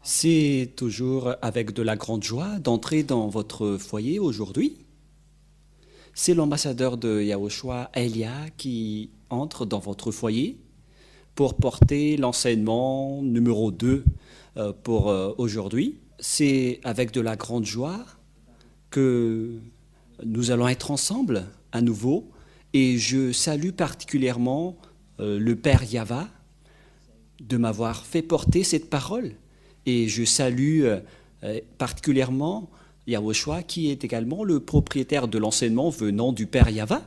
C'est toujours avec de la grande joie d'entrer dans votre foyer aujourd'hui. C'est l'ambassadeur de Yahushua, Elia, qui entre dans votre foyer pour porter l'enseignement numéro 2 pour aujourd'hui. C'est avec de la grande joie que nous allons être ensemble à nouveau et je salue particulièrement le Père Yava de m'avoir fait porter cette parole. Et je salue particulièrement Yahushua, qui est également le propriétaire de l'enseignement venant du Père Yava.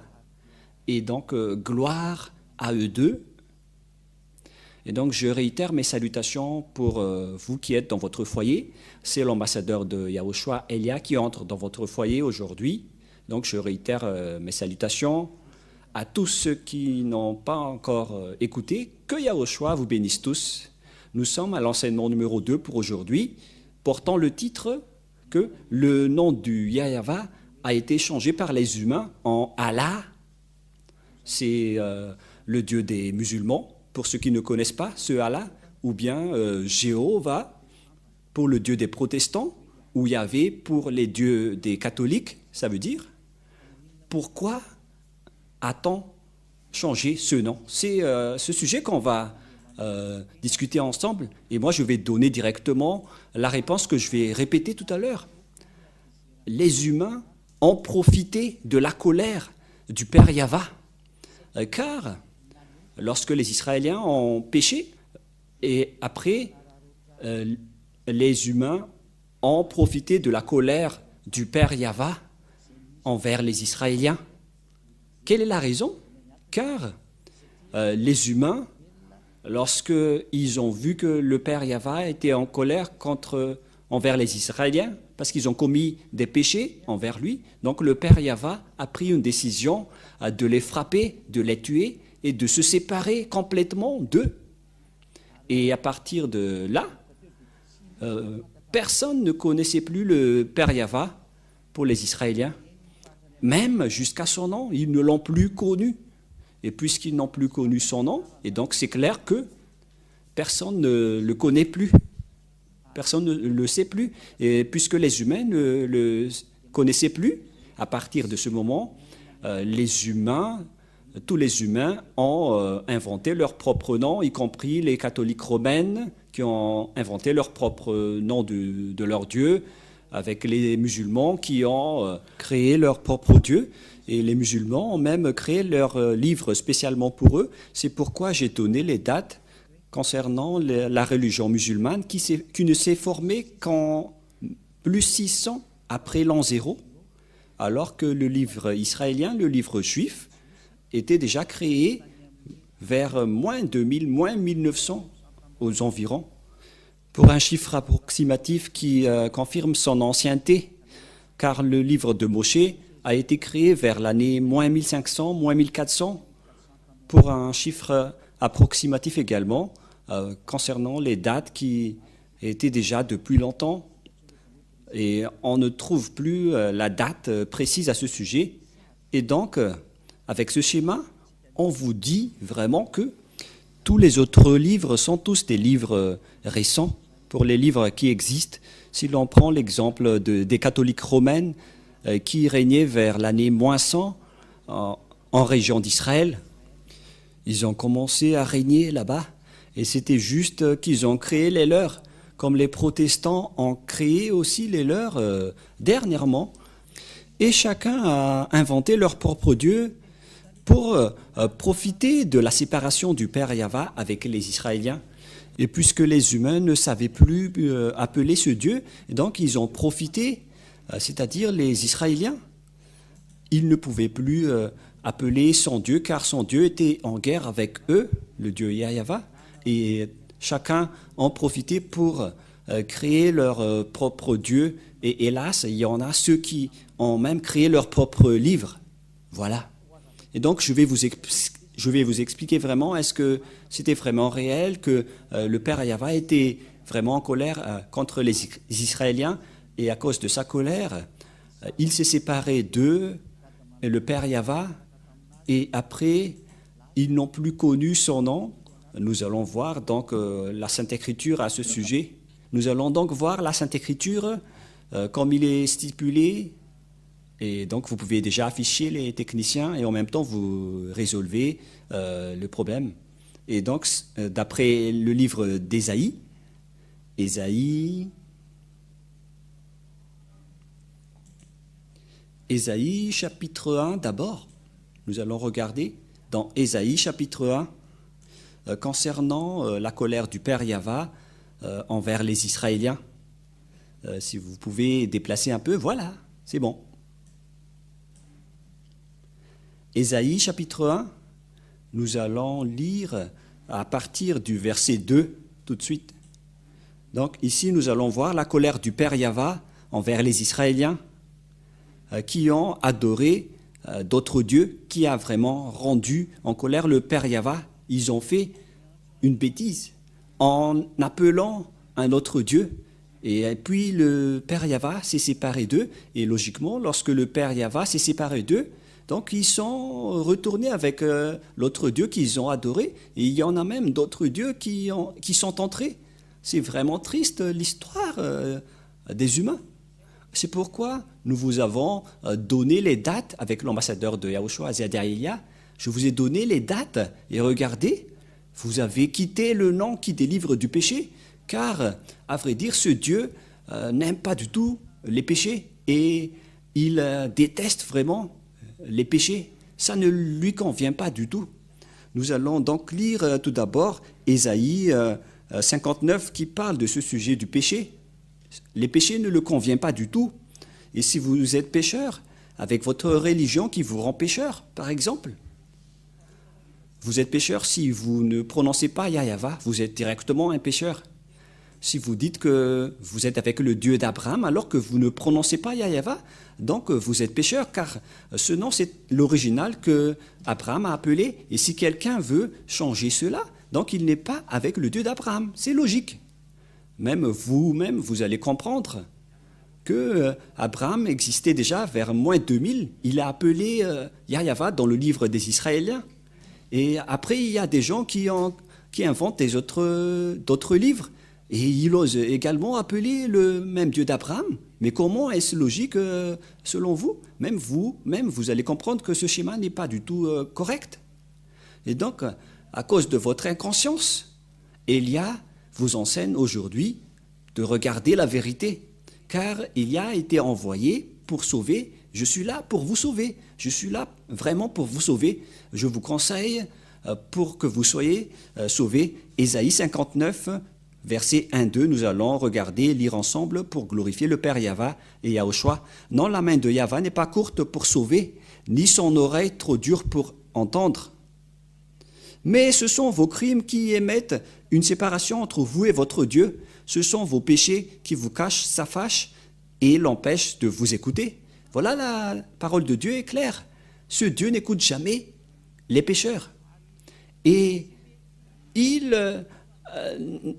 Et donc, gloire à eux deux. Et donc, je réitère mes salutations pour vous qui êtes dans votre foyer. C'est l'ambassadeur de Yahushua, Elia, qui entre dans votre foyer aujourd'hui. Donc, je réitère mes salutations à tous ceux qui n'ont pas encore écouté. Que Yahushua vous bénisse tous. Nous sommes à l'enseignement numéro 2 pour aujourd'hui, portant le titre que le nom du Yahava a été changé par les humains en Allah. C'est le Dieu des musulmans, pour ceux qui ne connaissent pas ce Allah, ou bien Jéhovah pour le Dieu des protestants, ou Yahvé pour les dieux des catholiques. Ça veut dire, pourquoi a-t-on changé ce nom? C'est ce sujet qu'on va discuter ensemble, et moi je vais donner directement la réponse que je vais répéter tout à l'heure. Les humains ont profité de la colère du Père Yava, car lorsque les Israéliens ont péché, et après les humains ont profité de la colère du Père Yava envers les Israéliens. Quelle est la raison? Car les humains, lorsqu'ils ont vu que le Père Yava était en colère envers les Israéliens, parce qu'ils ont commis des péchés envers lui, donc le Père Yava a pris une décision de les frapper, de les tuer et de se séparer complètement d'eux. Et à partir de là, personne ne connaissait plus le Père Yava pour les Israéliens. Même jusqu'à son nom, ils ne l'ont plus connu. Et puisqu'ils n'ont plus connu son nom, et donc c'est clair que personne ne le connaît plus, personne ne le sait plus. Et puisque les humains ne le connaissaient plus, à partir de ce moment, tous les humains ont inventé leur propre nom, y compris les catholiques romaines qui ont inventé leur propre nom de leur Dieu, avec les musulmans qui ont créé leur propre Dieu. Et les musulmans ont même créé leur livre spécialement pour eux. C'est pourquoi j'ai donné les dates concernant la religion musulmane qui ne s'est formée qu'en plus 600 après l'an 0, alors que le livre israélien, le livre juif, était déjà créé vers moins 2000, moins 1900 aux environs, pour un chiffre approximatif qui confirme son ancienneté, car le livre de Moshe a été créé vers l'année moins 1500, moins 1400, pour un chiffre approximatif également, concernant les dates qui étaient déjà depuis longtemps. Et on ne trouve plus la date précise à ce sujet. Et donc, avec ce schéma, on vous dit vraiment que tous les autres livres sont tous des livres récents, pour les livres qui existent. Si l'on prend l'exemple des catholiques romaines, qui régnaient vers l'année moins 100 en région d'Israël. Ils ont commencé à régner là-bas et c'était juste qu'ils ont créé les leurs, comme les protestants ont créé aussi les leurs dernièrement. Et chacun a inventé leur propre Dieu pour profiter de la séparation du Père Yava avec les Israéliens. Et puisque les humains ne savaient plus appeler ce Dieu, donc ils ont profité, c'est-à-dire les Israéliens, ils ne pouvaient plus appeler son Dieu, car son Dieu était en guerre avec eux, le Dieu Yahava, et chacun en profitait pour créer leur propre Dieu. Et hélas, il y en a ceux qui ont même créé leur propre livre. Voilà. Et donc, je vais vous expliquer vraiment, est-ce que c'était vraiment réel, que le Père Yahva était vraiment en colère contre les Israéliens, et à cause de sa colère, il s'est séparé d'eux, et le Père Yahva, et après, ils n'ont plus connu son nom. Nous allons voir donc la Sainte Écriture à ce sujet. Nous allons donc voir la Sainte Écriture comme il est stipulé. Et donc, vous pouvez déjà afficher les techniciens et en même temps, vous résolvez le problème. Et donc, d'après le livre d'Ésaïe, Ésaïe chapitre 1 d'abord, nous allons regarder dans Ésaïe chapitre 1 concernant la colère du Père Yahva envers les Israéliens. Si vous pouvez déplacer un peu, voilà, c'est bon. Ésaïe chapitre 1, nous allons lire à partir du verset 2 tout de suite. Donc ici, nous allons voir la colère du Père Yahva envers les Israéliens qui ont adoré d'autres dieux, qui a vraiment rendu en colère le Père Yahva. Ils ont fait une bêtise en appelant un autre dieu. Et puis le Père Yahva s'est séparé d'eux. Et logiquement, lorsque le Père Yahva s'est séparé d'eux, donc ils sont retournés avec l'autre dieu qu'ils ont adoré. Et il y en a même d'autres dieux qui sont entrés. C'est vraiment triste l'histoire des humains. C'est pourquoi nous vous avons donné les dates avec l'ambassadeur de Yahushua, Azadaïlia. Je vous ai donné les dates et regardez, vous avez quitté le nom qui délivre du péché, car, à vrai dire, ce Dieu n'aime pas du tout les péchés et il déteste vraiment les péchés. Ça ne lui convient pas du tout. Nous allons donc lire tout d'abord Ésaïe 59 qui parle de ce sujet du péché. Les péchés ne le conviennent pas du tout. Et si vous êtes pécheur, avec votre religion qui vous rend pécheur, par exemple, vous êtes pécheur si vous ne prononcez pas Yahva, vous êtes directement un pécheur. Si vous dites que vous êtes avec le Dieu d'Abraham alors que vous ne prononcez pas Yahva, donc vous êtes pécheur, car ce nom c'est l'original que Abraham a appelé. Et si quelqu'un veut changer cela, donc il n'est pas avec le Dieu d'Abraham. C'est logique. Même vous-même, vous allez comprendre que Abraham existait déjà vers moins 2000. Il a appelé Yahva dans le livre des Israéliens. Et après, il y a des gens qui inventent d'autres livres. Et ils osent également appeler le même Dieu d'Abraham. Mais comment est-ce logique selon vous, vous allez comprendre que ce schéma n'est pas du tout correct. Et donc, à cause de votre inconscience, Élia vous enseigne aujourd'hui de regarder la vérité, car il a été envoyé pour sauver. Je suis là pour vous sauver. Je suis là vraiment pour vous sauver. Je vous conseille pour que vous soyez sauvés. Ésaïe 59, verset 1-2, nous allons regarder, lire ensemble pour glorifier le Père Yahva et Yahushua. Non, la main de Yahva n'est pas courte pour sauver, ni son oreille trop dure pour entendre. Mais ce sont vos crimes qui émettent une séparation entre vous et votre Dieu. Ce sont vos péchés qui vous cachent sa fâche et l'empêchent de vous écouter. Voilà, la parole de Dieu est claire. Ce Dieu n'écoute jamais les pécheurs. Et il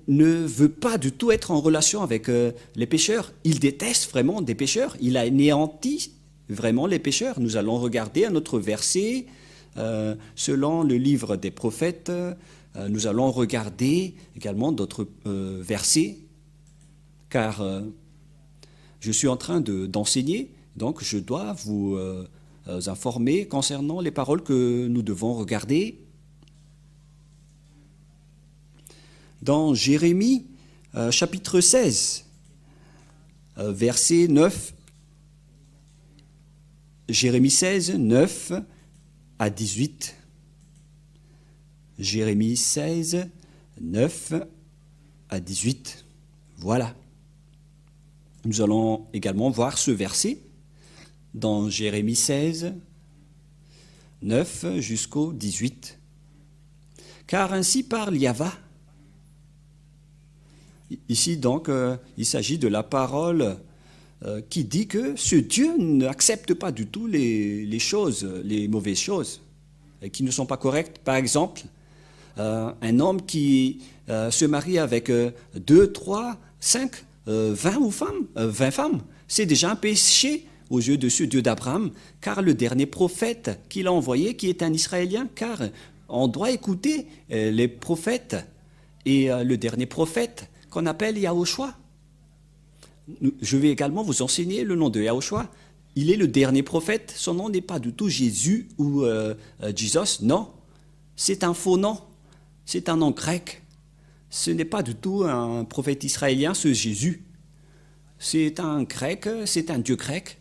ne veut pas du tout être en relation avec les pécheurs. Il déteste vraiment des pécheurs. Il a anéanti vraiment les pécheurs. Nous allons regarder un autre verset. Selon le livre des prophètes, nous allons regarder également d'autres versets, car je suis en train d'enseigner, donc je dois vous informer concernant les paroles que nous devons regarder. Dans Jérémie, chapitre 16, verset 9, Jérémie 16, 9 à 18. Jérémie 16, 9 à 18. Voilà. Nous allons également voir ce verset dans Jérémie 16, 9 jusqu'au 18. Car ainsi parle Yahva. Ici donc, il s'agit de la parole qui dit que ce Dieu n'accepte pas du tout les choses, les mauvaises choses, qui ne sont pas correctes. Par exemple, un homme qui se marie avec 2, 3, 5, 20 femmes, c'est déjà un péché aux yeux de ce Dieu d'Abraham, car le dernier prophète qu'il a envoyé, qui est un Israélien, car on doit écouter les prophètes. Et le dernier prophète qu'on appelle Yahushua. Je vais également vous enseigner le nom de Yahushua. Il est le dernier prophète. Son nom n'est pas du tout Jésus ou Jesus. Non, c'est un faux nom. C'est un nom grec. Ce n'est pas du tout un prophète israélien, ce Jésus. C'est un grec, c'est un dieu grec.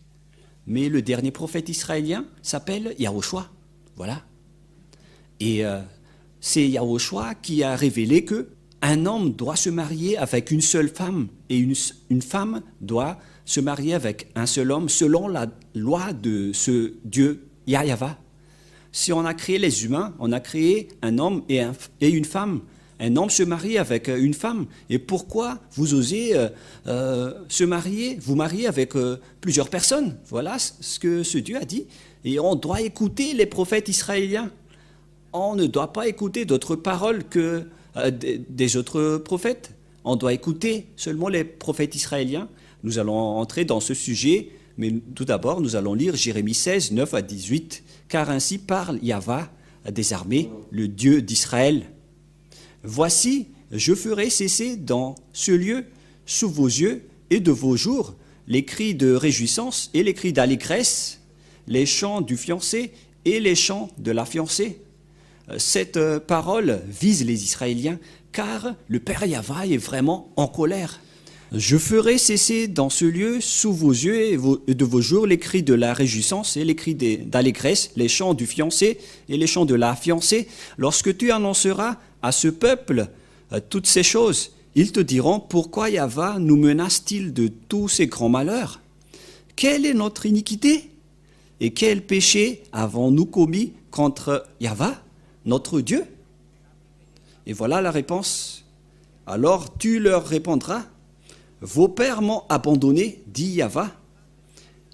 Mais le dernier prophète israélien s'appelle Yahushua. Voilà. Et c'est Yahushua qui a révélé que un homme doit se marier avec une seule femme et une femme doit se marier avec un seul homme selon la loi de ce Dieu Yahva. Si on a créé les humains, on a créé un homme et une femme. Un homme se marie avec une femme. Et pourquoi vous osez vous marier avec plusieurs personnes? Voilà ce que ce Dieu a dit. Et on doit écouter les prophètes israéliens. On ne doit pas écouter d'autres paroles que des autres prophètes. On doit écouter seulement les prophètes israéliens. Nous allons entrer dans ce sujet, mais tout d'abord, nous allons lire Jérémie 16, 9 à 18. Car ainsi parle Yahva des armées, le Dieu d'Israël. Voici, je ferai cesser dans ce lieu, sous vos yeux et de vos jours, les cris de réjouissance et les cris d'allégresse, les chants du fiancé et les chants de la fiancée. Cette parole vise les Israéliens, car le Père Yahva est vraiment en colère. Je ferai cesser dans ce lieu, sous vos yeux et de vos jours, les cris de la réjouissance et les cris d'allégresse, les chants du fiancé et les chants de la fiancée. Lorsque tu annonceras à ce peuple toutes ces choses, ils te diront, pourquoi Yahva nous menace-t-il de tous ces grands malheurs? Quelle est notre iniquité? Et quel péché avons-nous commis contre Yahva, notre Dieu? Et voilà la réponse. Alors tu leur répondras, vos pères m'ont abandonné, dit Yahva.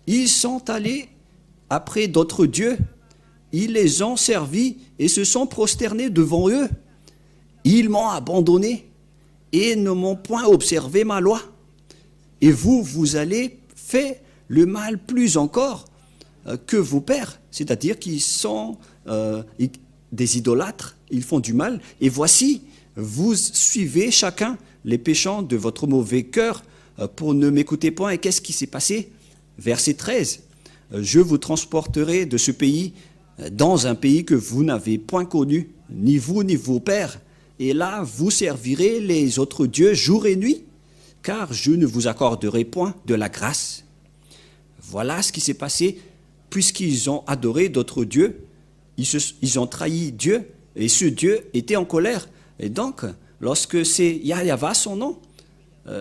Ils sont allés après d'autres dieux. Ils les ont servis et se sont prosternés devant eux. Ils m'ont abandonné et ne m'ont point observé ma loi. Et vous allez faire le mal plus encore que vos pères, c'est-à-dire qu'ils sont des idolâtres, ils font du mal. Et voici, vous suivez chacun les péchants de votre mauvais cœur pour ne m'écouter point. Et qu'est-ce qui s'est passé? Verset 13. Je vous transporterai de ce pays dans un pays que vous n'avez point connu, ni vous ni vos pères. Et là, vous servirez les autres dieux jour et nuit, car je ne vous accorderai point de la grâce. Voilà ce qui s'est passé, puisqu'ils ont adoré d'autres dieux, ils ont trahi Dieu, et ce Dieu était en colère. Et donc, lorsque c'est Yahva son nom,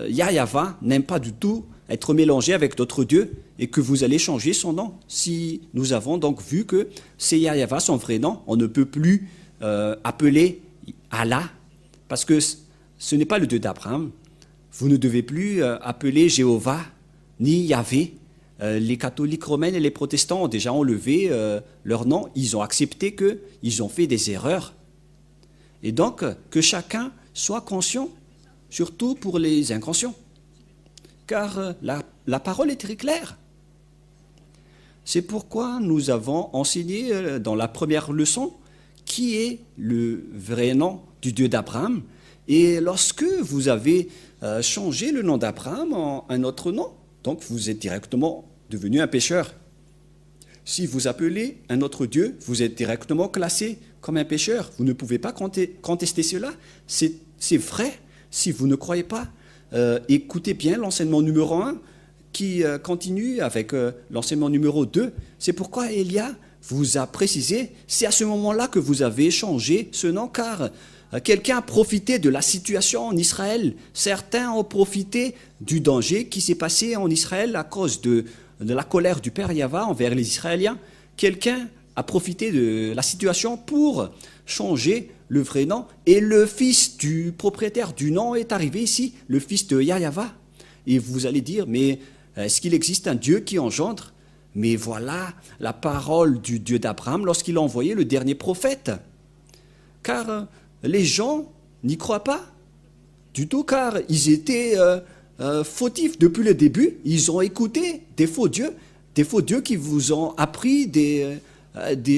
Yahva n'aime pas du tout être mélangé avec d'autres dieux, et que vous allez changer son nom. Si nous avons donc vu que c'est Yahva son vrai nom, on ne peut plus appeler Allah, parce que ce n'est pas le Dieu d'Abraham. Vous ne devez plus appeler Jéhovah ni Yahvé. Les catholiques romains et les protestants ont déjà enlevé leur nom. Ils ont accepté qu'ils ont fait des erreurs. Et donc, que chacun soit conscient, surtout pour les inconscients. Car la parole est très claire. C'est pourquoi nous avons enseigné dans la première leçon qui est le vrai nom du Dieu d'Abraham. Et lorsque vous avez changé le nom d'Abraham en un autre nom, donc vous êtes directement devenu un pécheur. Si vous appelez un autre Dieu, vous êtes directement classé comme un pécheur. Vous ne pouvez pas contester cela. C'est vrai. Si vous ne croyez pas, écoutez bien l'enseignement numéro 1 qui continue avec l'enseignement numéro 2. C'est pourquoi Elia vous a précisé, c'est à ce moment-là que vous avez changé ce nom, car quelqu'un a profité de la situation en Israël. Certains ont profité du danger qui s'est passé en Israël à cause de la colère du Père Yahva envers les Israéliens. Quelqu'un a profité de la situation pour changer le vrai nom. Et le fils du propriétaire du nom est arrivé ici, le fils de Yahva. Et vous allez dire, mais est-ce qu'il existe un Dieu qui engendre? Mais voilà la parole du Dieu d'Abraham lorsqu'il a envoyé le dernier prophète. Car les gens n'y croient pas du tout, car ils étaient fautifs depuis le début. Ils ont écouté des faux dieux qui vous ont appris des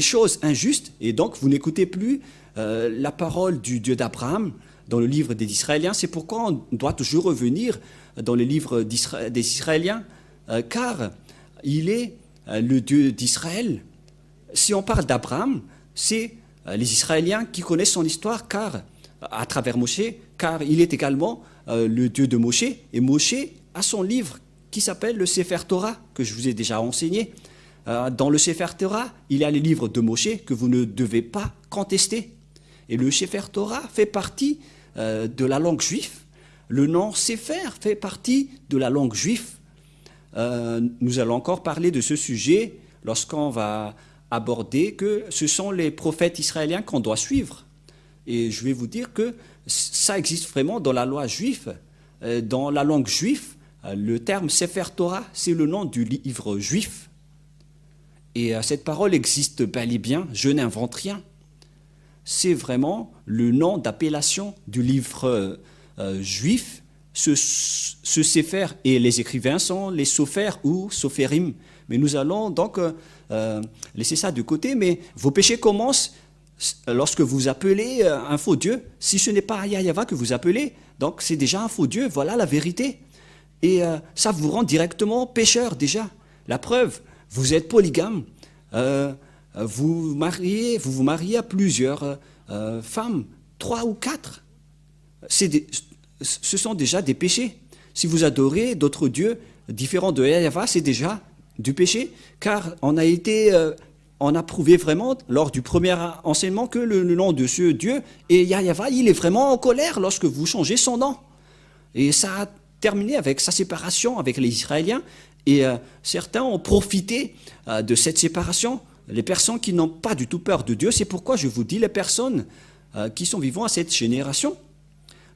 choses injustes. Et donc, vous n'écoutez plus la parole du Dieu d'Abraham. dans le livre des Israéliens. C'est pourquoi on doit toujours revenir dans le livre des Israéliens, car il est le Dieu d'Israël. Si on parle d'Abraham, c'est les Israéliens qui connaissent son histoire, car à travers Moshe, car il est également le Dieu de Moshe. Et Moshe a son livre qui s'appelle le Sefer Torah, que je vous ai déjà enseigné. Dans le Sefer Torah, il y a les livres de Moshe que vous ne devez pas contester. Et le Sefer Torah fait partie de la langue juive. Le nom Sefer fait partie de la langue juive. Nous allons encore parler de ce sujet lorsqu'on va aborder que ce sont les prophètes israéliens qu'on doit suivre. Et je vais vous dire que ça existe vraiment dans la loi juive. Dans la langue juive, le terme Sefer Torah, c'est le nom du livre juif. Et cette parole existe bel et bien, je n'invente rien. C'est vraiment le nom d'appellation du livre juif. Ce Sefer, et les écrivains sont les Sofer ou Soferim. Mais nous allons donc laisser ça de côté. Mais vos péchés commencent lorsque vous appelez un faux Dieu. Si ce n'est pas Yahva que vous appelez, donc c'est déjà un faux Dieu. Voilà la vérité. Et ça vous rend directement pécheur déjà. La preuve, vous êtes polygame. Vous vous mariez à plusieurs femmes, 3 ou 4. Ce sont déjà des péchés. Si vous adorez d'autres dieux différents de Yahva, c'est déjà du péché, car on a prouvé vraiment lors du premier enseignement que le nom de ce Dieu et Yahva, il est vraiment en colère lorsque vous changez son nom. Et ça a terminé avec sa séparation avec les Israéliens. Et certains ont profité de cette séparation. Les personnes qui n'ont pas du tout peur de Dieu, c'est pourquoi je vous dis, les personnes qui sont vivant à cette génération,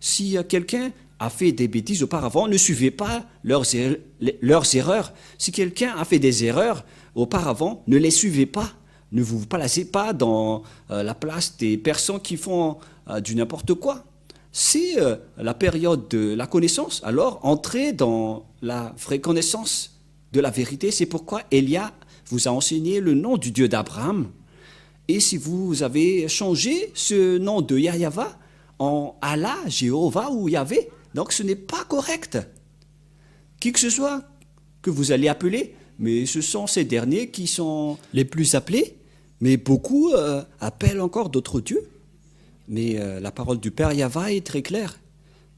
si quelqu'un a fait des bêtises auparavant, ne suivez pas leurs erreurs. Si quelqu'un a fait des erreurs auparavant, ne les suivez pas. Ne vous placez pas dans la place des personnes qui font du n'importe quoi. C'est la période de la connaissance. Alors, entrez dans la vraie connaissance de la vérité. C'est pourquoi Elia vous a enseigné le nom du Dieu d'Abraham. Et si vous avez changé ce nom de Yahva en Allah, Jéhovah ou Yahvé, donc ce n'est pas correct. Qui que ce soit que vous allez appeler, mais ce sont ces derniers qui sont les plus appelés, mais beaucoup appellent encore d'autres dieux. Mais la parole du Père Yahva est très claire,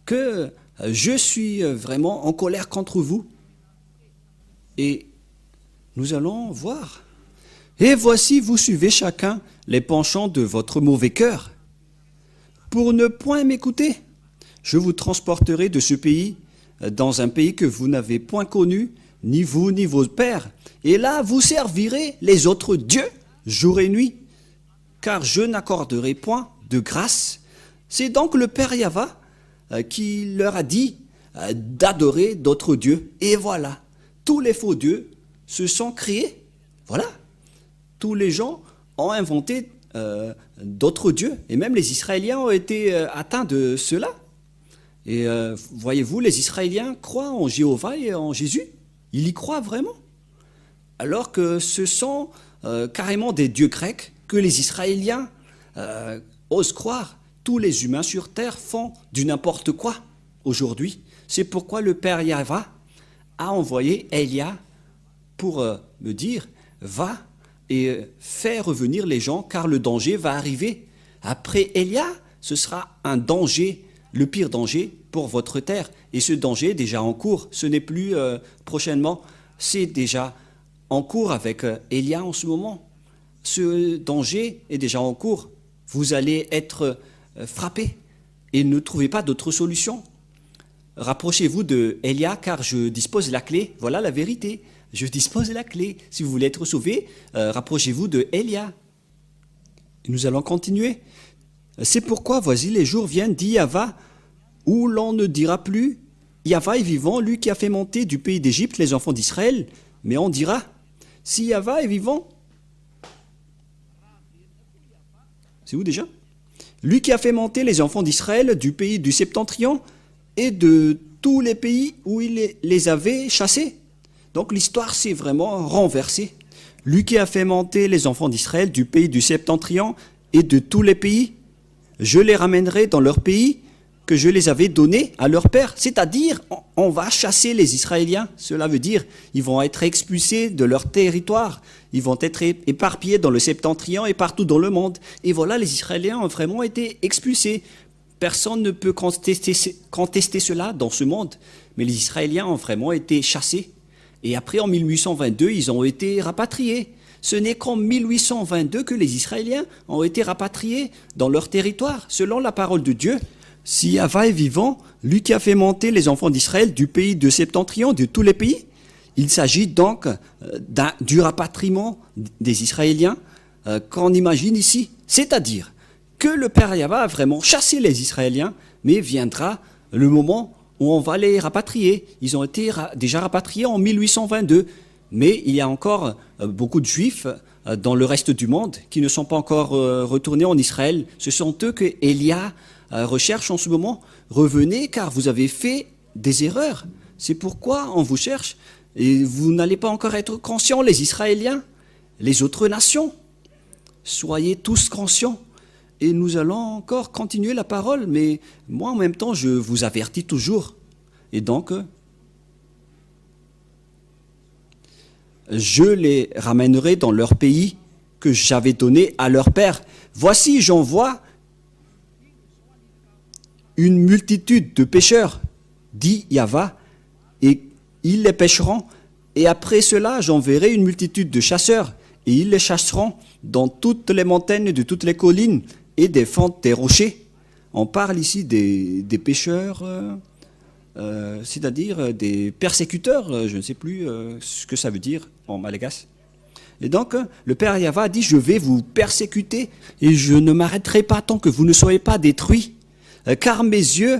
que je suis vraiment en colère contre vous. Et nous allons voir. Et voici, vous suivez chacun les penchants de votre mauvais cœur. Pour ne point m'écouter, je vous transporterai de ce pays dans un pays que vous n'avez point connu, ni vous ni vos pères. Et là, vous servirez les autres dieux jour et nuit, car je n'accorderai point de grâce. C'est donc le Père Yahva qui leur a dit d'adorer d'autres dieux. Et voilà, tous les faux dieux se sont créés. Voilà, tous les gens ont inventé d'autres dieux. Et même les Israéliens ont été atteints de cela. Et voyez-vous, les Israéliens croient en Jéhovah et en Jésus. Ils y croient vraiment. Alors que ce sont carrément des dieux grecs que les Israéliens osent croire. Tous les humains sur terre font du n'importe quoi aujourd'hui. C'est pourquoi le Père Yahva a envoyé Elia pour me dire, va et fais revenir les gens, car le danger va arriver. Après Elia, ce sera un danger, le pire danger pour votre terre. Et ce danger est déjà en cours. Ce n'est plus prochainement, c'est déjà en cours avec Elia en ce moment. Ce danger est déjà en cours. Vous allez être frappés et ne trouvez pas d'autre solution. Rapprochez-vous de Elia, car je dispose la clé. Voilà la vérité. Je dispose la clé. Si vous voulez être sauvé, rapprochez-vous de Elia. Nous allons continuer. C'est pourquoi, voici, les jours viennent, dit Yahva, où l'on ne dira plus Yahva est vivant, lui qui a fait monter du pays d'Égypte les enfants d'Israël, mais on dira, si Yahva est vivant, c'est où déjà? Lui qui a fait monter les enfants d'Israël du pays du septentrion et de tous les pays où il les avait chassés. Donc l'histoire s'est vraiment renversée. Lui qui a fait monter les enfants d'Israël du pays du septentrion et de tous les pays, je les ramènerai dans leur pays, que je les avais donnés à leur père. C'est-à-dire, on va chasser les Israéliens. Cela veut dire, ils vont être expulsés de leur territoire. Ils vont être éparpillés dans le Septentrion et partout dans le monde. Et voilà, les Israéliens ont vraiment été expulsés. Personne ne peut contester cela dans ce monde. Mais les Israéliens ont vraiment été chassés. Et après, en 1822, ils ont été rapatriés. Ce n'est qu'en 1822 que les Israéliens ont été rapatriés dans leur territoire, selon la parole de Dieu. Si Yahva est vivant, lui qui a fait monter les enfants d'Israël du pays de Septentrion, de tous les pays, il s'agit donc du rapatriement des Israéliens qu'on imagine ici. C'est-à-dire que le Père Yahva a vraiment chassé les Israéliens, mais viendra le moment où on va les rapatrier. Ils ont été déjà rapatriés en 1822, mais il y a encore beaucoup de Juifs dans le reste du monde qui ne sont pas encore retournés en Israël. Ce sont eux que Élia recherche en ce moment. Revenez car vous avez fait des erreurs. C'est pourquoi on vous cherche. Et vous n'allez pas encore être conscients, les Israéliens, les autres nations. Soyez tous conscients. Et nous allons encore continuer la parole, mais moi en même temps je vous avertis toujours. Et donc, je les ramènerai dans leur pays que j'avais donné à leur père. Voici, j'envoie une multitude de pêcheurs, dit Yahva, et ils les pêcheront. Et après cela, j'enverrai une multitude de chasseurs, et ils les chasseront dans toutes les montagnes de toutes les collines et des fentes des rochers. On parle ici des pêcheurs, c'est-à-dire des persécuteurs, je ne sais plus ce que ça veut dire en malagasy. Et donc, le Père Yahva dit, je vais vous persécuter et je ne m'arrêterai pas tant que vous ne soyez pas détruits, car mes yeux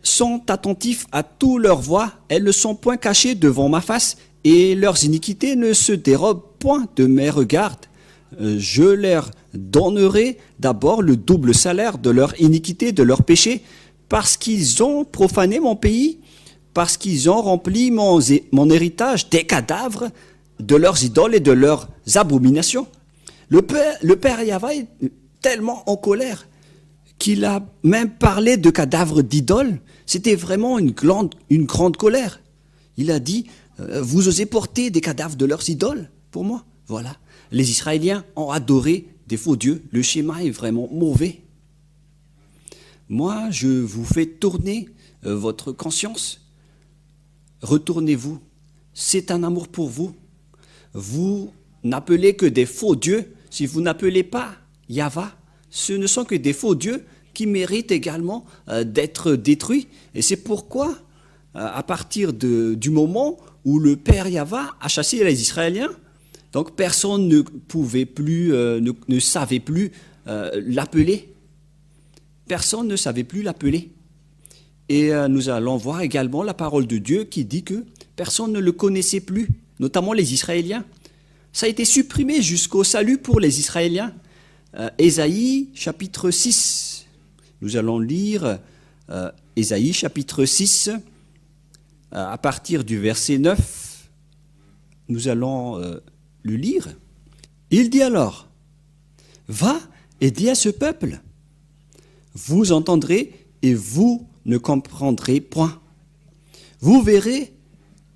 sont attentifs à tous leurs voies, elles ne sont point cachées devant ma face, et leurs iniquités ne se dérobent point de mes regards. Je leur donnerai d'abord le double salaire de leur iniquité, de leur péché, parce qu'ils ont profané mon pays, parce qu'ils ont rempli mon héritage des cadavres de leurs idoles et de leurs abominations. Le Père Yahva est tellement en colère qu'il a même parlé de cadavres d'idoles. C'était vraiment une grande colère. Il a dit, vous osez porter des cadavres de leurs idoles pour moi? Voilà. Les Israéliens ont adoré des faux dieux. Le schéma est vraiment mauvais. Moi, je vous fais tourner votre conscience. Retournez-vous. C'est un amour pour vous. Vous n'appelez que des faux dieux. Si vous n'appelez pas Yahva, ce ne sont que des faux dieux qui méritent également d'être détruits. Et c'est pourquoi, à partir du moment où le Père Yahva a chassé les Israéliens, donc personne ne pouvait plus, ne savait plus l'appeler. Personne ne savait plus l'appeler. Et nous allons voir également la parole de Dieu qui dit que personne ne le connaissait plus, notamment les Israéliens. Ça a été supprimé jusqu'au salut pour les Israéliens. Ésaïe chapitre 6. Nous allons lire Ésaïe chapitre 6 à partir du verset 9. Nous allons le lire. Il dit alors, va et dis à ce peuple, vous entendrez et vous ne comprendrez point. Vous verrez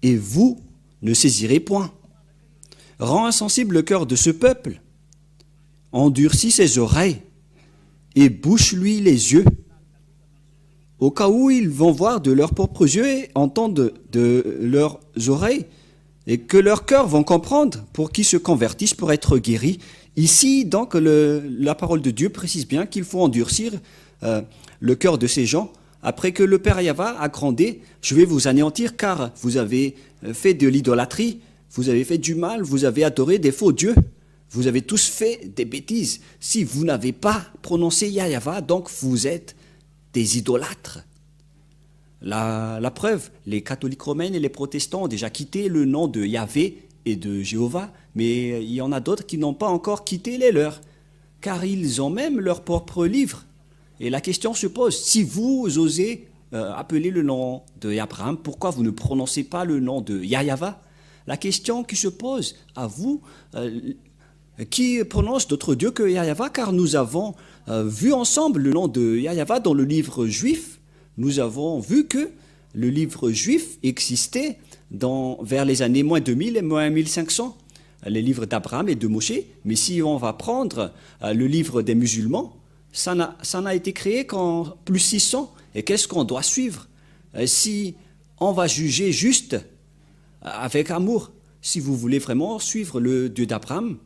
et vous ne saisirez point. Rends insensible le cœur de ce peuple, endurcis ses oreilles et bouche-lui les yeux, au cas où ils vont voir de leurs propres yeux et entendre de leurs oreilles, et que leurs cœurs vont comprendre pour qu'ils se convertissent pour être guéris. Ici, donc, la parole de Dieu précise bien qu'il faut endurcir le cœur de ces gens. Après que le Père Yahva a grondé, je vais vous anéantir car vous avez fait de l'idolâtrie, vous avez fait du mal, vous avez adoré des faux dieux, vous avez tous fait des bêtises. Si vous n'avez pas prononcé Yahva, donc vous êtes des idolâtres. La preuve, les catholiques romains et les protestants ont déjà quitté le nom de Yahvé et de Jéhovah, mais il y en a d'autres qui n'ont pas encore quitté les leurs, car ils ont même leur propre livre. Et la question se pose, si vous osez appeler le nom de Abraham, pourquoi vous ne prononcez pas le nom de Yahva? La question qui se pose à vous, qui prononce d'autres dieux que Yahva, car nous avons vu ensemble le nom de Yahva dans le livre juif, nous avons vu que le livre juif existait vers les années moins 2000 et moins 1500, les livres d'Abraham et de Moshe. Mais si on va prendre le livre des musulmans, ça n'a été créé qu'en plus 600. Et qu'est-ce qu'on doit suivre? Si on va juger juste avec amour, si vous voulez vraiment suivre le Dieu d'Abraham,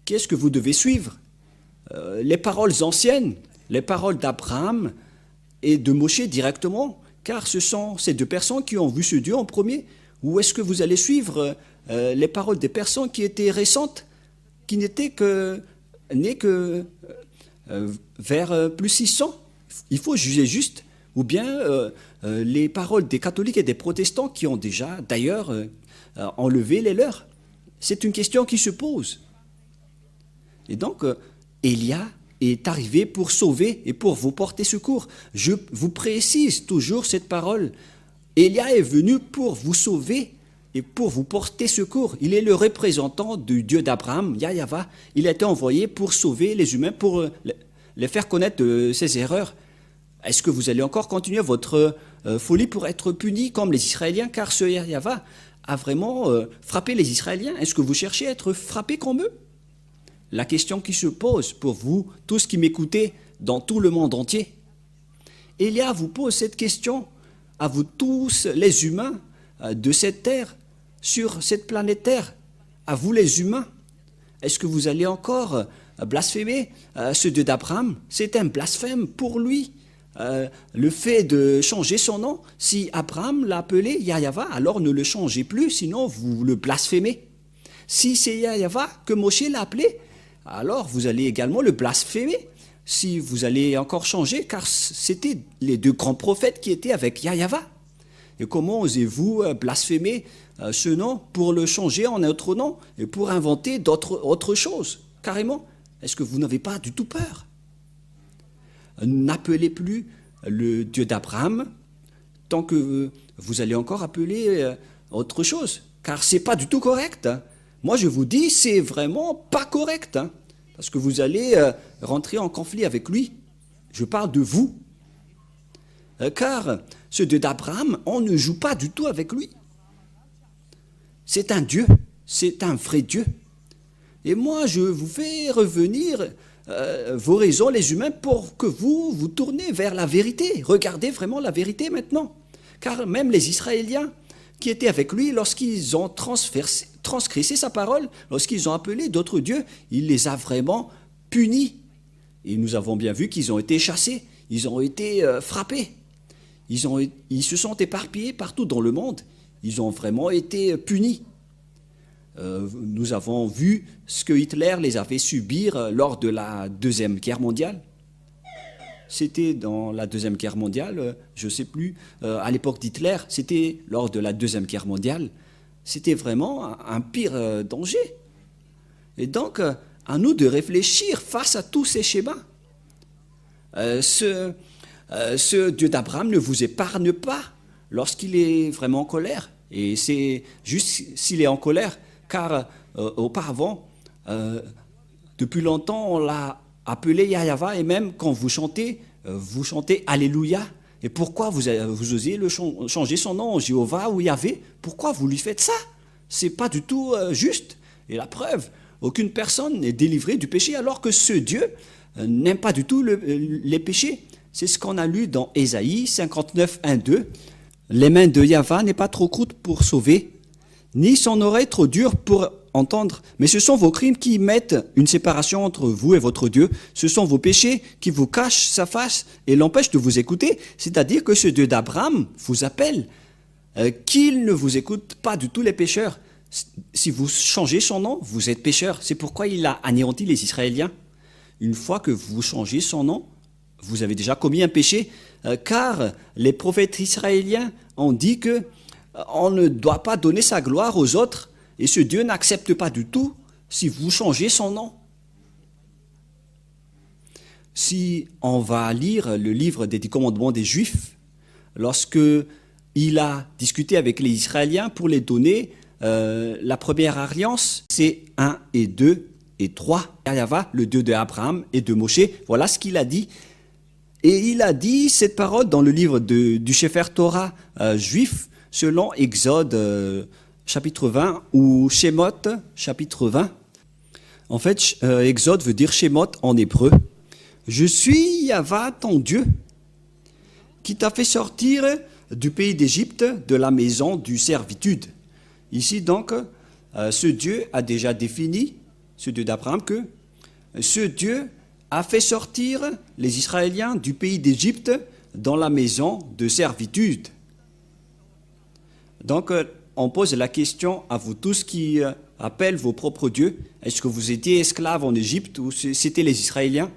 qu'est-ce que vous devez suivre? Les paroles anciennes, les paroles d'Abraham et de Moshe directement, car ce sont ces deux personnes qui ont vu ce Dieu en premier. Ou est-ce que vous allez suivre les paroles des personnes qui étaient récentes, qui n'étaient nées que vers plus 600? Il faut juger juste. Ou bien les paroles des catholiques et des protestants qui ont déjà d'ailleurs enlevé les leurs. C'est une question qui se pose. Et donc, Élia est arrivé pour sauver et pour vous porter secours. Je vous précise toujours cette parole. Élia est venu pour vous sauver et pour vous porter secours. Il est le représentant du Dieu d'Abraham, Yahva. Il a été envoyé pour sauver les humains, pour les faire connaître de ses erreurs. Est-ce que vous allez encore continuer votre folie pour être puni comme les Israéliens? Car ce Yahva a vraiment frappé les Israéliens. Est-ce que vous cherchez à être frappé comme eux? La question qui se pose pour vous, tous qui m'écoutez dans tout le monde entier. Élia vous pose cette question à vous tous les humains de cette terre, sur cette planète Terre, à vous les humains. Est-ce que vous allez encore blasphémer ce Dieu d'Abraham? C'est un blasphème pour lui. Le fait de changer son nom, si Abraham l'a appelé Yahva, alors ne le changez plus, sinon vous le blasphémez. Si c'est Yahva que Moshe l'a appelé, alors vous allez également le blasphémer. Si vous allez encore changer, car c'était les deux grands prophètes qui étaient avec Yahva. Et comment osez-vous blasphémer ce nom pour le changer en autre nom et pour inventer autre chose, carrément? Est-ce que vous n'avez pas du tout peur? N'appelez plus le Dieu d'Abraham tant que vous allez encore appeler autre chose, car c'est pas du tout correct. Moi, je vous dis, c'est vraiment pas correct, parce que vous allez rentrer en conflit avec lui. Je parle de vous. Car ce Dieu d'Abraham, on ne joue pas du tout avec lui. C'est un Dieu, c'est un vrai Dieu. Et moi, je vous fais revenir vos raisons, les humains, pour que vous vous tournez vers la vérité. Regardez vraiment la vérité maintenant. Car même les Israéliens qui étaient avec lui, lorsqu'ils ont transgressé sa parole, lorsqu'ils ont appelé d'autres dieux, il les a vraiment punis. Et nous avons bien vu qu'ils ont été chassés, ils ont été frappés. Ils se sont éparpillés partout dans le monde. Ils ont vraiment été punis. Nous avons vu ce que Hitler les avait subir lors de la Deuxième Guerre mondiale. C'était dans la Deuxième Guerre mondiale, je ne sais plus, à l'époque d'Hitler, c'était lors de la Deuxième Guerre mondiale. C'était vraiment un pire danger. Et donc, à nous de réfléchir face à tous ces schémas. Ce Dieu d'Abraham ne vous épargne pas lorsqu'il est vraiment en colère. Et c'est juste s'il est en colère, car auparavant, depuis longtemps, on l'a appelé Yahva, et même quand vous chantez Alléluia. Et pourquoi vous osez changer son nom, Jéhovah ou Yahvé? Pourquoi vous lui faites ça? C'est pas du tout juste. Et la preuve, aucune personne n'est délivrée du péché, alors que ce Dieu n'aime pas du tout les péchés. C'est ce qu'on a lu dans Ésaïe 59, 1, 2. Les mains de Yahva n'est pas trop courtes pour sauver, ni son oreille trop dure pour entendre. Mais ce sont vos crimes qui mettent une séparation entre vous et votre Dieu. Ce sont vos péchés qui vous cachent sa face et l'empêchent de vous écouter. C'est-à-dire que ce Dieu d'Abraham vous appelle, qu'il ne vous écoute pas du tout les pécheurs. Si vous changez son nom, vous êtes pécheur. C'est pourquoi il a anéanti les Israéliens. Une fois que vous changez son nom, vous avez déjà commis un péché, car les prophètes israéliens ont dit que on ne doit pas donner sa gloire aux autres, et ce Dieu n'accepte pas du tout si vous changez son nom. Si on va lire le livre des 10 commandements des Juifs, lorsque il a discuté avec les Israéliens pour les donner la première alliance, c'est 1 et 2 et 3. Yahva, le Dieu d'Abraham et de Moshe, voilà ce qu'il a dit. Et il a dit cette parole dans le livre du Sefer Torah juif, selon Exode chapitre 20 ou Shemot chapitre 20. En fait, Exode veut dire Shemot en hébreu. Je suis Yahva, ton Dieu, qui t'a fait sortir du pays d'Égypte, de la maison du servitude. Ici donc, ce Dieu a déjà défini, ce Dieu d'Abraham, que ce Dieu a fait sortir les Israéliens du pays d'Égypte dans la maison de servitude. Donc, on pose la question à vous tous qui appellent vos propres dieux. Est-ce que vous étiez esclaves en Égypte ou c'était les Israéliens?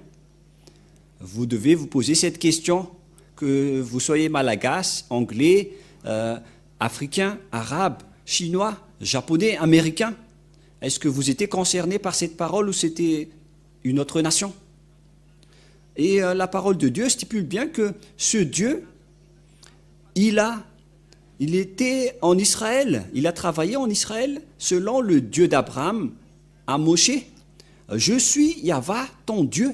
Vous devez vous poser cette question, que vous soyez malagasy, anglais, africain, arabe, chinois, japonais, américain. Est-ce que vous étiez concernés par cette parole ou c'était une autre nation? Et la parole de Dieu stipule bien que ce Dieu, il était en Israël, il a travaillé en Israël selon le Dieu d'Abraham à Moshe. Je suis Yahva, ton Dieu,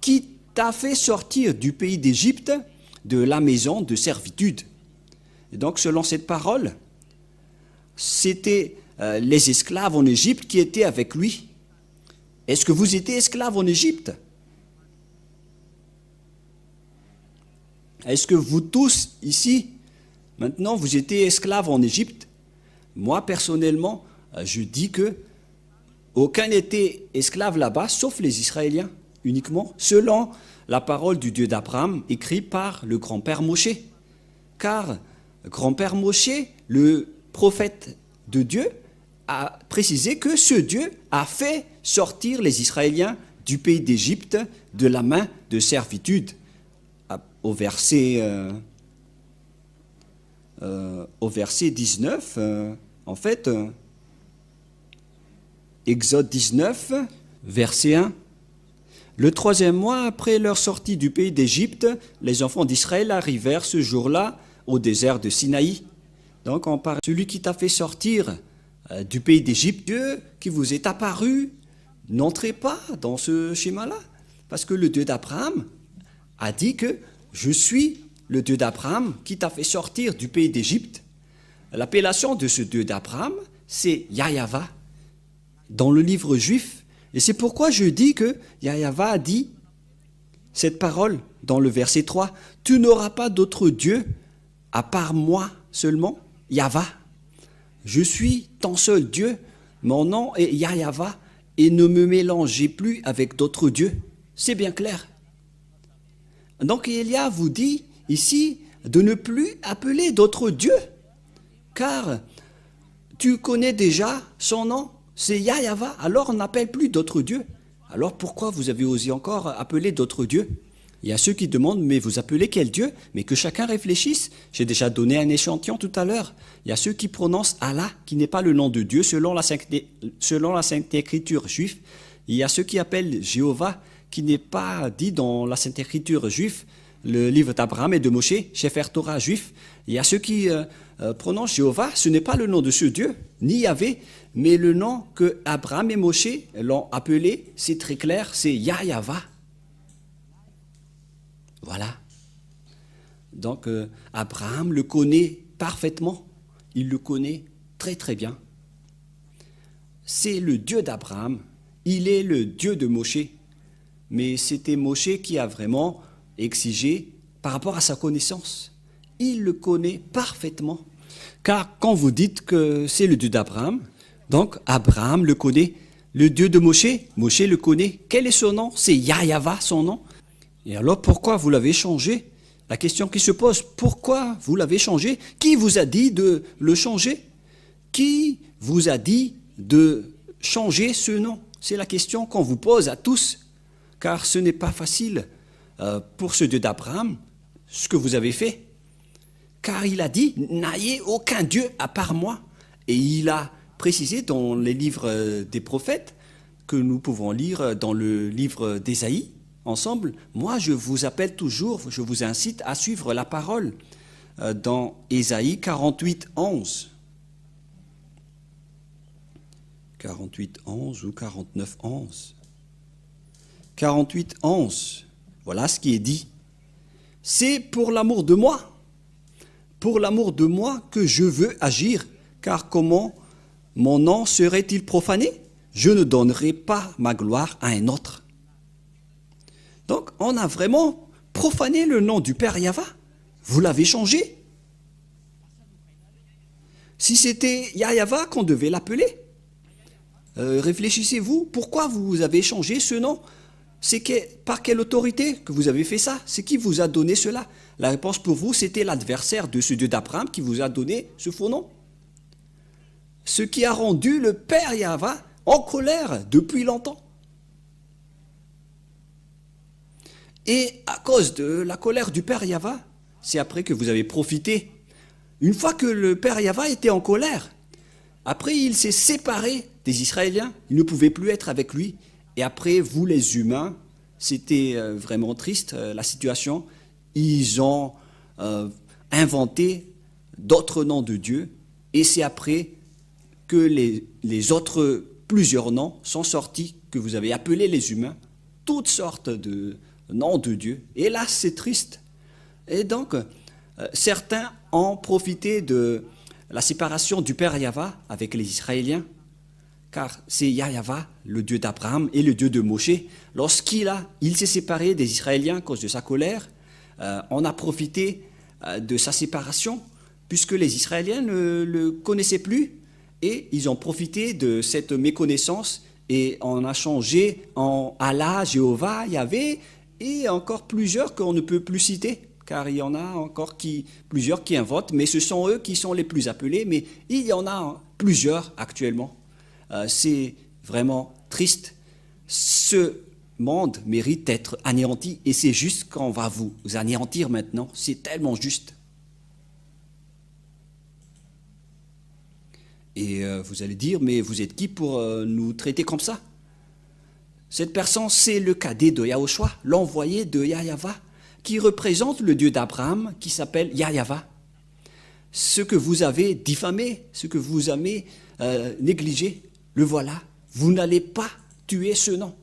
qui t'a fait sortir du pays d'Égypte, de la maison de servitude. Et donc, selon cette parole, c'était les esclaves en Égypte qui étaient avec lui. Est-ce que vous étiez esclaves en Égypte? Est-ce que vous tous ici, maintenant, vous étiez esclaves en Égypte? Moi, personnellement, je dis que aucun n'était esclave là-bas, sauf les Israéliens, uniquement, selon la parole du Dieu d'Abraham, écrite par le grand-père Moshe. Car grand-père Moshe, le prophète de Dieu, a précisé que ce Dieu a fait sortir les Israéliens du pays d'Égypte de la main de servitude. Au verset 19, en fait, Exode 19, verset 1. Le 3e mois après leur sortie du pays d'Égypte, les enfants d'Israël arrivèrent ce jour-là au désert de Sinaï. Donc on parle de celui qui t'a fait sortir du pays d'Égypte, Dieu qui vous est apparu. N'entrez pas dans ce schéma-là, parce que le Dieu d'Abraham a dit que je suis le Dieu d'Abraham qui t'a fait sortir du pays d'Égypte. L'appellation de ce Dieu d'Abraham, c'est Yahva dans le livre juif. Et c'est pourquoi je dis que Yahva a dit cette parole dans le verset 3. Tu n'auras pas d'autre Dieu à part moi seulement, Yahva. Je suis ton seul Dieu, mon nom est Yahva, et ne me mélangez plus avec d'autres dieux. C'est bien clair. Donc Élia vous dit ici de ne plus appeler d'autres dieux, car tu connais déjà son nom, c'est Yahva, alors on n'appelle plus d'autres dieux. Alors pourquoi vous avez osé encore appeler d'autres dieux? Il y a ceux qui demandent, mais vous appelez quel Dieu? Mais que chacun réfléchisse. J'ai déjà donné un échantillon tout à l'heure. Il y a ceux qui prononcent Allah, qui n'est pas le nom de Dieu selon la Sainte Écriture juive. Il y a ceux qui appellent Jéhovah, qui n'est pas dit dans la Sainte Écriture juive, le livre d'Abraham et de Moshe, Sefer Torah juif. Il y a ceux qui prononcent Jéhovah, ce n'est pas le nom de ce Dieu, ni Yahvé, mais le nom que Abraham et Moshe l'ont appelé, c'est très clair, c'est Yahva. Voilà. Donc Abraham le connaît parfaitement, il le connaît très très bien. C'est le Dieu d'Abraham, il est le Dieu de Moshe. Mais c'était Moshe qui a vraiment exigé par rapport à sa connaissance. Il le connaît parfaitement. Car quand vous dites que c'est le Dieu d'Abraham, donc Abraham le connaît. Le Dieu de Moshe, Moshe le connaît. Quel est son nom? C'est Yahva, son nom. Et alors pourquoi vous l'avez changé? La question qui se pose, pourquoi vous l'avez changé? Qui vous a dit de le changer? Qui vous a dit de changer ce nom? C'est la question qu'on vous pose à tous. Car ce n'est pas facile pour ce Dieu d'Abraham, ce que vous avez fait. Car il a dit, n'ayez aucun Dieu à part moi. Et il a précisé dans les livres des prophètes, que nous pouvons lire dans le livre d'Ésaïe, ensemble, moi je vous appelle toujours, je vous incite à suivre la parole dans Ésaïe 48, 11. 48, 11 ou 49, 11. 48, 11. Voilà ce qui est dit. c'est pour l'amour de moi. Pour l'amour de moi que je veux agir, car comment mon nom serait-il profané? Je ne donnerai pas ma gloire à un autre. Donc, on a vraiment profané le nom du Père Yahva. Vous l'avez changé. Si c'était Yahva qu'on devait l'appeler, réfléchissez-vous, pourquoi vous avez changé ce nom? Par quelle autorité que vous avez fait ça? C'est qui vous a donné cela? La réponse pour vous, c'était l'adversaire de ce Dieu d'Abraham qui vous a donné ce faux nom. Ce qui a rendu le Père Yahva en colère depuis longtemps. Et à cause de la colère du Père Yahva, c'est après que vous avez profité. Une fois que le Père Yahva était en colère, après il s'est séparé des Israéliens, ils ne pouvaient plus être avec lui. Et après, vous les humains, c'était vraiment triste la situation. Ils ont inventé d'autres noms de Dieu. Et c'est après que les autres, plusieurs noms, sont sortis, que vous avez appelés les humains, toutes sortes de noms de Dieu. Et là, c'est triste. Et donc, certains ont profité de la séparation du Père Yahva avec les Israéliens, car c'est Yahva, le Dieu d'Abraham et le Dieu de Moshe. Lorsqu'il s'est séparé des Israéliens à cause de sa colère, on a profité de sa séparation, puisque les Israéliens ne le connaissaient plus, et ils ont profité de cette méconnaissance, et on a changé en Allah, Jéhovah, Yahvé, et encore plusieurs qu'on ne peut plus citer, car il y en a encore plusieurs qui inventent, mais ce sont eux qui sont les plus appelés, mais il y en a plusieurs actuellement. C'est vraiment triste. Ce monde mérite d'être anéanti, et c'est juste qu'on va vous anéantir maintenant. C'est tellement juste. Et vous allez dire, mais vous êtes qui pour nous traiter comme ça? Cette personne, c'est le cadet de Yahushua, l'envoyé de Yahva, qui représente le Dieu d'Abraham, qui s'appelle Yahva. Ce que vous avez diffamé, ce que vous avez négligé, le voilà. Vous n'allez pas tuer ce nom.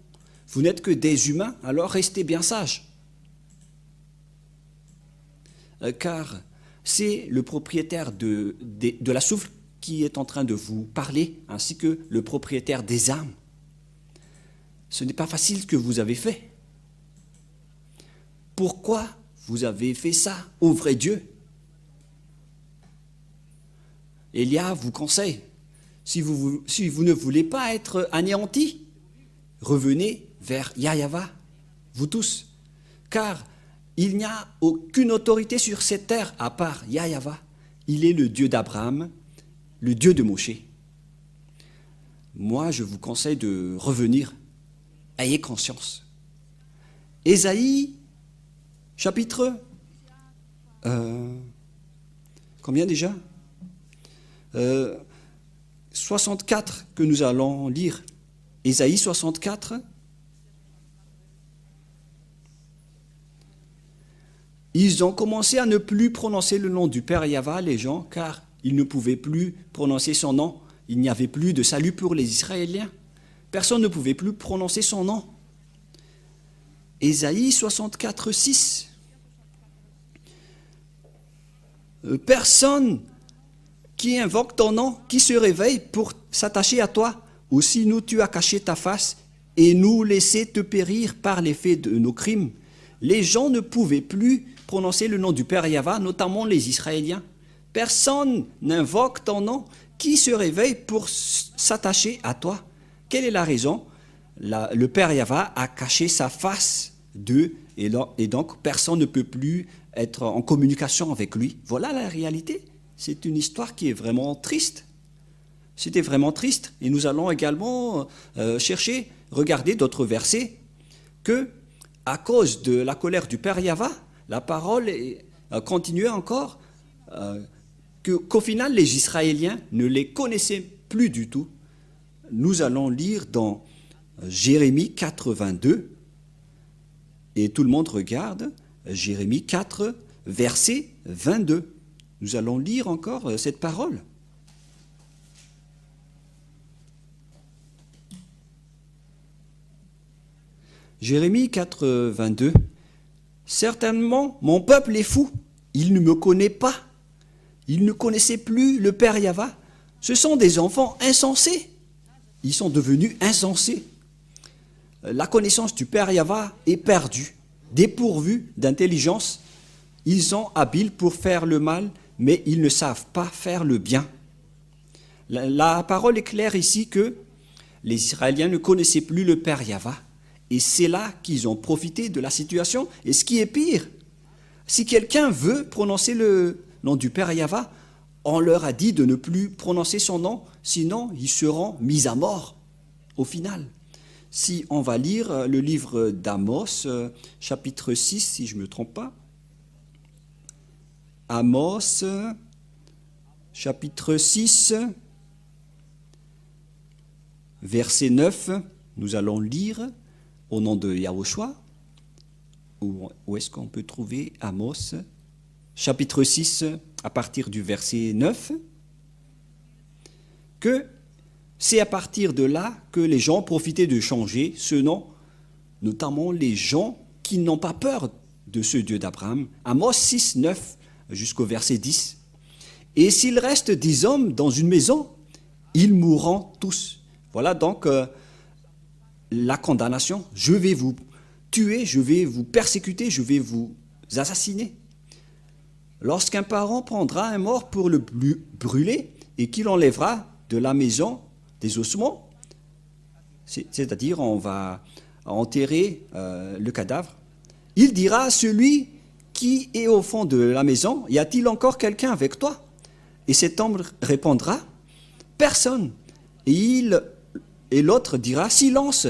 Vous n'êtes que des humains, alors restez bien sages. Car c'est le propriétaire de la souffle qui est en train de vous parler, ainsi que le propriétaire des âmes. Ce n'est pas facile ce que vous avez fait. Pourquoi vous avez fait ça au vrai Dieu? Élia vous conseille, si vous ne voulez pas être anéantis, revenez vers Yahva, vous tous, car il n'y a aucune autorité sur cette terre à part Yahva. Il est le Dieu d'Abraham, le Dieu de Moshe. Moi, je vous conseille de revenir. Ayez conscience. Ésaïe, chapitre... combien déjà 64 que nous allons lire. Ésaïe 64. Ils ont commencé à ne plus prononcer le nom du Père Yahva, les gens, car ils ne pouvaient plus prononcer son nom. Il n'y avait plus de salut pour les Israéliens. Personne ne pouvait plus prononcer son nom. Ésaïe 64, 6. Personne qui invoque ton nom, qui se réveille pour s'attacher à toi, aussi nous tu as caché ta face et nous laissé te périr par l'effet de nos crimes. Les gens ne pouvaient plus prononcer le nom du Père Yahva, notamment les Israéliens. Personne n'invoque ton nom, qui se réveille pour s'attacher à toi. Quelle est la raison? Le Père Yahva a caché sa face d'eux, et donc personne ne peut plus être en communication avec lui. Voilà la réalité. C'est une histoire qui est vraiment triste. C'était vraiment triste. Et nous allons également regarder d'autres versets, que, à cause de la colère du Père Yahva, la parole continuait encore, qu'au final, les Israéliens ne les connaissaient plus du tout. Nous allons lire dans Jérémie 4, 22, et tout le monde regarde, Jérémie 4, verset 22. Nous allons lire encore cette parole. Jérémie 4, 22, certainement, mon peuple est fou. Il ne me connaît pas. Il ne connaissait plus le Père Yahva. Ce sont des enfants insensés. Ils sont devenus insensés. La connaissance du Père Yahva est perdue, dépourvue d'intelligence. Ils sont habiles pour faire le mal, mais ils ne savent pas faire le bien. La parole est claire ici que les Israéliens ne connaissaient plus le Père Yahva. Et c'est là qu'ils ont profité de la situation. Et ce qui est pire, si quelqu'un veut prononcer le nom du Père Yahva, on leur a dit de ne plus prononcer son nom, sinon ils seront mis à mort au final. Si on va lire le livre d'Amos, chapitre 6, si je ne me trompe pas. Amos, chapitre 6, verset 9, nous allons lire au nom de Yahushua. Où est-ce qu'on peut trouver Amos, chapitre 6, à partir du verset 9, que c'est à partir de là que les gens profitaient de changer ce nom, notamment les gens qui n'ont pas peur de ce Dieu d'Abraham. Amos 6, 9 jusqu'au verset 10. Et s'il reste 10 hommes dans une maison, ils mourront tous. Voilà donc la condamnation. Je vais vous tuer, je vais vous persécuter, je vais vous assassiner. Lorsqu'un parent prendra un mort pour le brûler et qu'il enlèvera de la maison des ossements, c'est-à-dire on va enterrer le cadavre, il dira à celui qui est au fond de la maison, y a-t-il encore quelqu'un avec toi? Et cet homme répondra, personne. Et l'autre dira, silence,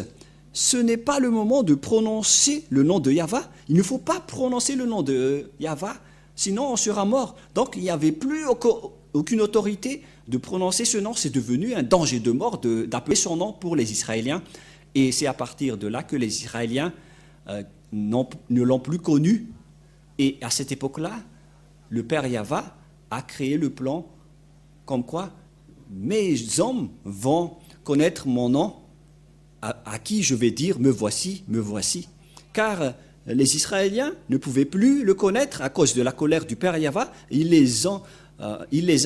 ce n'est pas le moment de prononcer le nom de Yahva. Il ne faut pas prononcer le nom de Yahva, sinon on sera mort. Donc il n'y avait plus aucune autorité de prononcer ce nom. C'est devenu un danger de mort d'appeler son nom pour les Israéliens. Et c'est à partir de là que les Israéliens ne l'ont plus connu. Et à cette époque-là, le Père Yahva a créé le plan comme quoi mes hommes vont connaître mon nom, à qui je vais dire me voici, me voici. Car les Israéliens ne pouvaient plus le connaître à cause de la colère du Père Yahva. Il les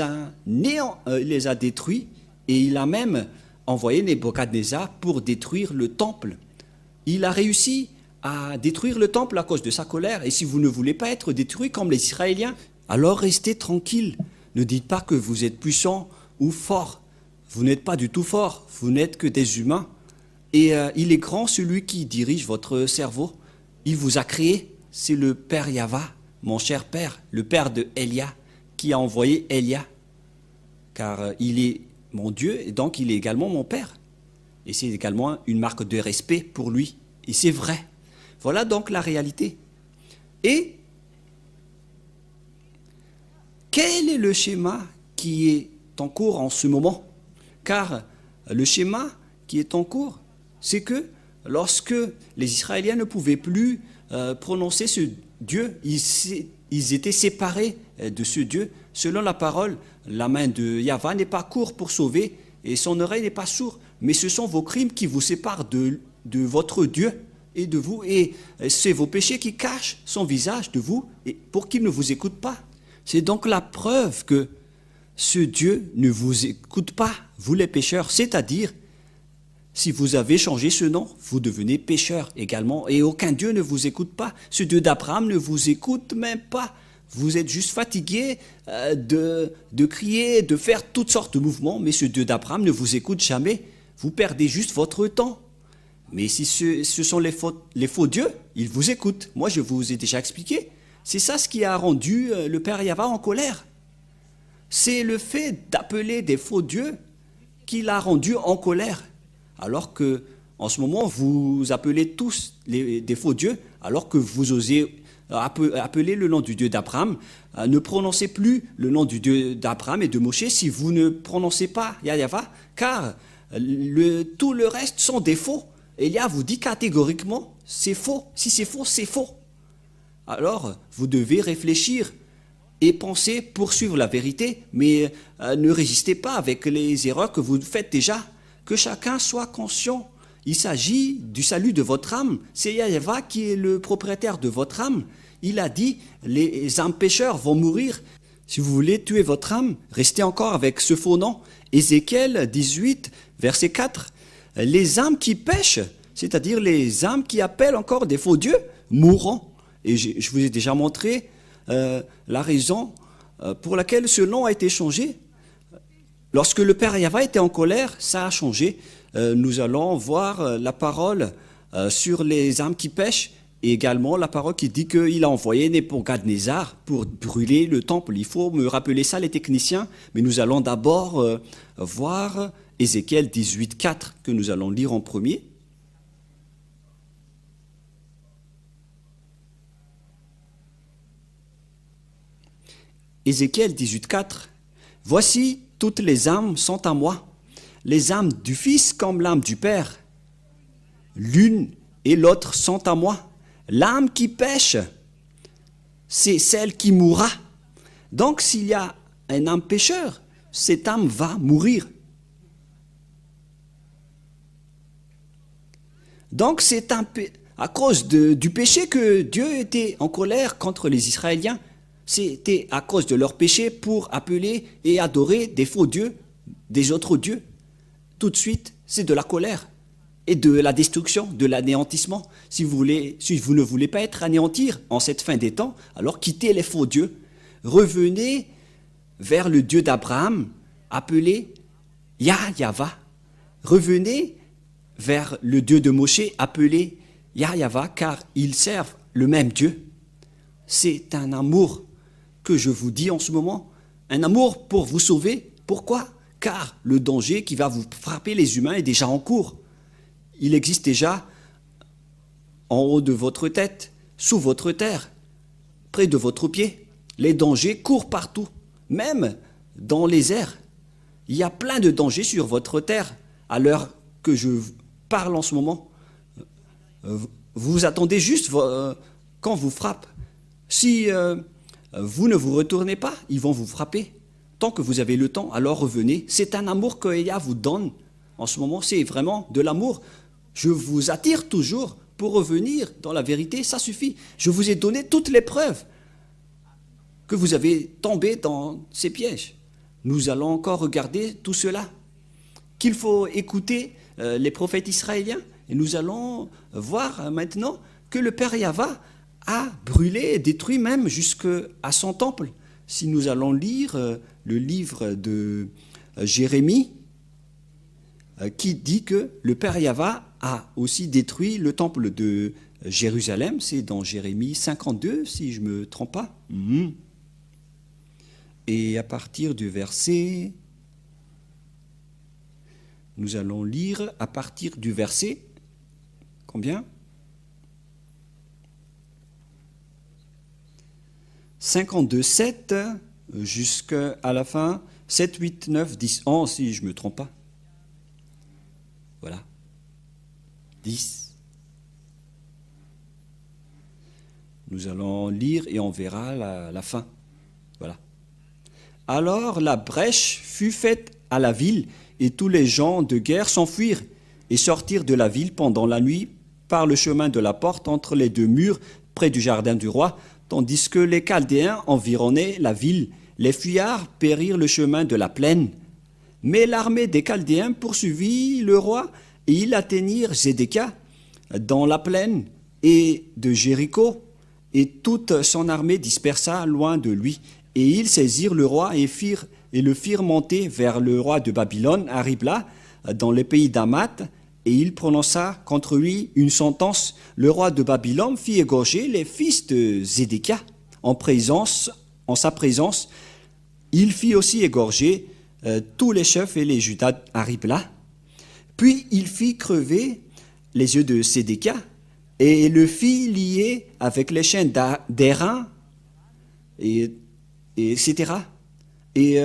a détruits et il a même envoyé Nebuchadnezzar pour détruire le temple. Il a réussi à détruire le temple à cause de sa colère. Et si vous ne voulez pas être détruits comme les Israéliens, alors restez tranquilles. Ne dites pas que vous êtes puissant ou fort. Vous n'êtes pas du tout fort, vous n'êtes que des humains. Et il est grand celui qui dirige votre cerveau. Il vous a créé, c'est le Père Yahva, mon cher Père, le Père de Elia, qui a envoyé Elia. Car il est mon Dieu et donc il est également mon Père. Et c'est également une marque de respect pour lui. Et c'est vrai. Voilà donc la réalité. Et quel est le schéma qui est en cours en ce moment? Car le schéma qui est en cours, c'est que lorsque les Israéliens ne pouvaient plus prononcer ce Dieu, ils étaient séparés de ce Dieu. Selon la parole, la main de Yahva n'est pas courte pour sauver et son oreille n'est pas sourde, mais ce sont vos crimes qui vous séparent de votre Dieu et de vous, et c'est vos péchés qui cachent son visage de vous et pour qu'il ne vous écoute pas. C'est donc la preuve que ce Dieu ne vous écoute pas, vous les pécheurs, c'est-à-dire, si vous avez changé ce nom, vous devenez pécheurs également, et aucun Dieu ne vous écoute pas. Ce Dieu d'Abraham ne vous écoute même pas. Vous êtes juste fatigué de crier, de faire toutes sortes de mouvements, mais ce Dieu d'Abraham ne vous écoute jamais. Vous perdez juste votre temps. Mais si ce sont les faux dieux, ils vous écoutent. Moi, je vous ai déjà expliqué. C'est ça ce qui a rendu le Père Yahva en colère. C'est le fait d'appeler des faux dieux qui l'a rendu en colère. Alors que, en ce moment, vous appelez tous des faux dieux, alors que vous osez appeler le nom du Dieu d'Abraham. Ne prononcez plus le nom du Dieu d'Abraham et de Moshe si vous ne prononcez pas Yahva, car tout le reste sont des faux. Elia vous dit catégoriquement, c'est faux. Si c'est faux, c'est faux. Alors, vous devez réfléchir et penser poursuivre la vérité, mais ne résistez pas avec les erreurs que vous faites déjà. Que chacun soit conscient. Il s'agit du salut de votre âme. C'est Yahva qui est le propriétaire de votre âme. il a dit, les âmes pécheurs vont mourir. Si vous voulez tuer votre âme, restez encore avec ce faux nom. Ézéchiel 18, verset 4. Les âmes qui pêchent, c'est-à-dire les âmes qui appellent encore des faux dieux, mourront. Et je vous ai déjà montré la raison pour laquelle ce nom a été changé. Lorsque le Père Yahva était en colère, ça a changé. Nous allons voir la parole sur les âmes qui pêchent et également la parole qui dit qu'il a envoyé Nebuchadnezzar pour brûler le temple. Il faut me rappeler ça, les techniciens, mais nous allons d'abord voir Ézéchiel 18, 4 que nous allons lire en premier. Ézéchiel 18, 4. Voici, toutes les âmes sont à moi, les âmes du Fils comme l'âme du Père. L'une et l'autre sont à moi. L'âme qui pêche, c'est celle qui mourra. Donc s'il y a un âme pécheur, cette âme va mourir. Donc c'est à cause du péché que Dieu était en colère contre les Israéliens. C'était à cause de leur péché pour appeler et adorer des faux dieux, des autres dieux. Tout de suite, c'est de la colère et de la destruction, de l'anéantissement. Si vous ne voulez pas être anéantir en cette fin des temps, alors quittez les faux dieux. Revenez vers le Dieu d'Abraham, appelé Yahva. Revenez vers le Dieu de Moshe, appelé Yahva, car ils servent le même Dieu. C'est un amour que je vous dis en ce moment, un amour pour vous sauver. Pourquoi? Car le danger qui va vous frapper les humains est déjà en cours. Il existe déjà en haut de votre tête, sous votre terre, près de votre pied. Les dangers courent partout, même dans les airs. Il y a plein de dangers sur votre terre à l'heure que je parle en ce moment. Vous attendez juste quand vous frappe. Si vous ne vous retournez pas, ils vont vous frapper. Tant que vous avez le temps, alors revenez. C'est un amour que Elia vous donne. En ce moment, c'est vraiment de l'amour. Je vous attire toujours pour revenir dans la vérité, ça suffit. Je vous ai donné toutes les preuves que vous avez tombé dans ces pièges. Nous allons encore regarder tout cela. Qu'il faut écouter les prophètes israéliens. Et nous allons voir maintenant que le Père Yahva a brûlé et détruit même jusqu'à son temple. Si nous allons lire le livre de Jérémie, qui dit que le Père Yahva a aussi détruit le temple de Jérusalem, c'est dans Jérémie 52, si je ne me trompe pas. Et à partir du verset, nous allons lire à partir du verset, combien ? 52, 7, jusqu'à la fin, 7, 8, 9, 10, 11, si je ne me trompe pas. Voilà. 10. Nous allons lire et on verra la fin. Voilà. Alors la brèche fut faite à la ville et tous les gens de guerre s'enfuirent et sortirent de la ville pendant la nuit par le chemin de la porte entre les deux murs près du jardin du roi, tandis que les Chaldéens environnaient la ville. Les fuyards périrent le chemin de la plaine. Mais l'armée des Chaldéens poursuivit le roi et ils atteignirent Zédékia dans la plaine et de Jéricho, et toute son armée dispersa loin de lui. Et ils saisirent le roi et le firent monter vers le roi de Babylone à Ribla, dans le pays d'Hamath, et il prononça contre lui une sentence. Le roi de Babylone fit égorger les fils de Zédékia en sa présence. Il fit aussi égorger tous les chefs et les Judas à Ribla. Puis il fit crever les yeux de Sédécia et le fit lier avec les chaînes d'airain, et etc. Et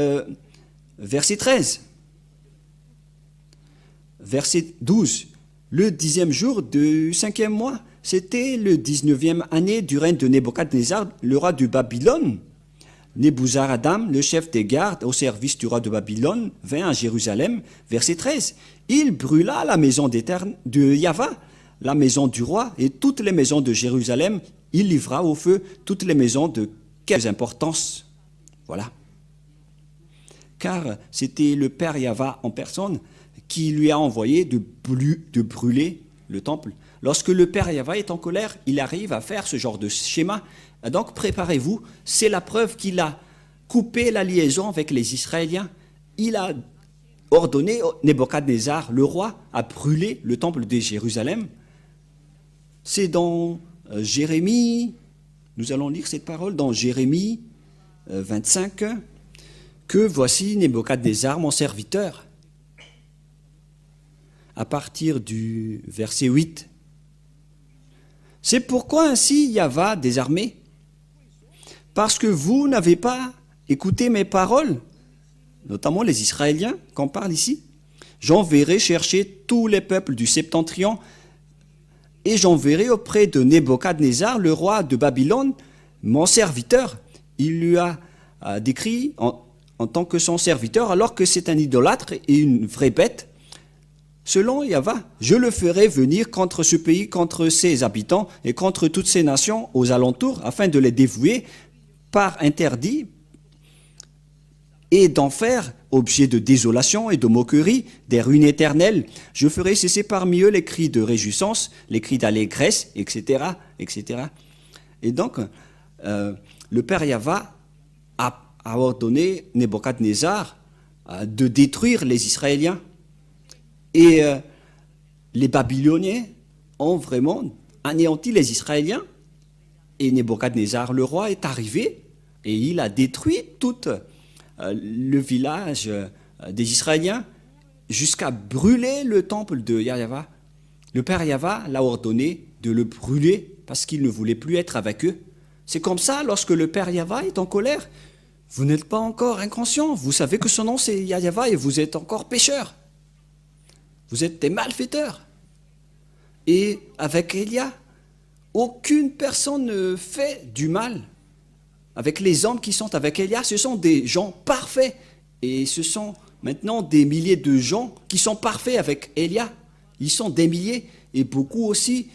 verset 13. Verset 12, le 10e jour du 5e mois, c'était le 19e année du règne de Nebuchadnezzar, le roi de Babylone. Nebuzaradan, le chef des gardes au service du roi de Babylone, vint à Jérusalem. Verset 13, il brûla la maison de Yahva, la maison du roi et toutes les maisons de Jérusalem. il livra au feu toutes les maisons de quelque importance. Voilà. Car c'était le père Yahva en personne qui lui a envoyé de brûler le temple. Lorsque le père Yahva est en colère, il arrive à faire ce genre de schéma. Donc préparez-vous, c'est la preuve qu'il a coupé la liaison avec les Israéliens. Il a ordonné Nebuchadnezzar, le roi, à brûler le temple de Jérusalem. C'est dans Jérémie, nous allons lire cette parole dans Jérémie 25, que voici Nebuchadnezzar, mon serviteur. À partir du verset 8. C'est pourquoi ainsi Yahva des armées, parce que vous n'avez pas écouté mes paroles, notamment les Israéliens qu'on parle ici, j'enverrai chercher tous les peuples du septentrion et j'enverrai auprès de Nebuchadnezzar, le roi de Babylone, mon serviteur. Il lui a décrit en tant que son serviteur, alors que c'est un idolâtre et une vraie bête. Selon Yahva, je le ferai venir contre ce pays, contre ses habitants et contre toutes ces nations aux alentours, afin de les dévouer par interdit et d'en faire objet de désolation et de moquerie, des ruines éternelles. Je ferai cesser parmi eux les cris de réjouissance, les cris d'allégresse, etc., etc. Et donc, le père Yahva a ordonné Nebuchadnezzar de détruire les Israéliens. Et les Babyloniens ont vraiment anéanti les Israéliens. Et Nebuchadnezzar, le roi, est arrivé et il a détruit tout le village des Israéliens jusqu'à brûler le temple de Yahva. Le père Yahva l'a ordonné de le brûler parce qu'il ne voulait plus être avec eux. C'est comme ça, lorsque le père Yahva est en colère, vous n'êtes pas encore inconscient. Vous savez que son nom c'est Yahva et vous êtes encore pécheurs. Vous êtes des malfaiteurs. Et avec Élia, aucune personne ne fait du mal. Avec les hommes qui sont avec Élia, ce sont des gens parfaits. Et ce sont maintenant des milliers de gens qui sont parfaits avec Élia. Ils sont des milliers et beaucoup aussi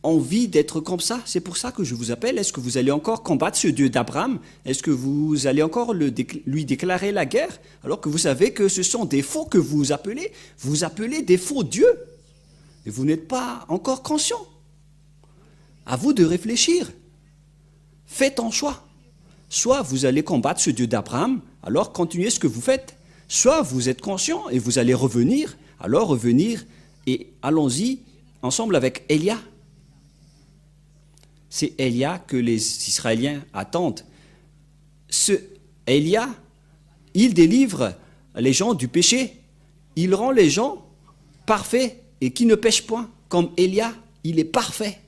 ont envie d'être comme ça. C'est pour ça que je vous appelle. Est-ce que vous allez encore combattre ce Dieu d'Abraham? Est-ce que vous allez encore lui déclarer la guerre alors que vous savez que ce sont des faux que vous appelez? Vous appelez des faux dieux. Et vous n'êtes pas encore conscient. À vous de réfléchir. Faites un choix. Soit vous allez combattre ce Dieu d'Abraham, alors continuez ce que vous faites. Soit vous êtes conscient et vous allez revenir, alors revenir et allons-y ensemble avec Élia. C'est Élia que les Israéliens attendent. Ce Élia, il délivre les gens du péché. Il rend les gens parfaits et qui ne pêchent point. Comme Élia, il est parfait.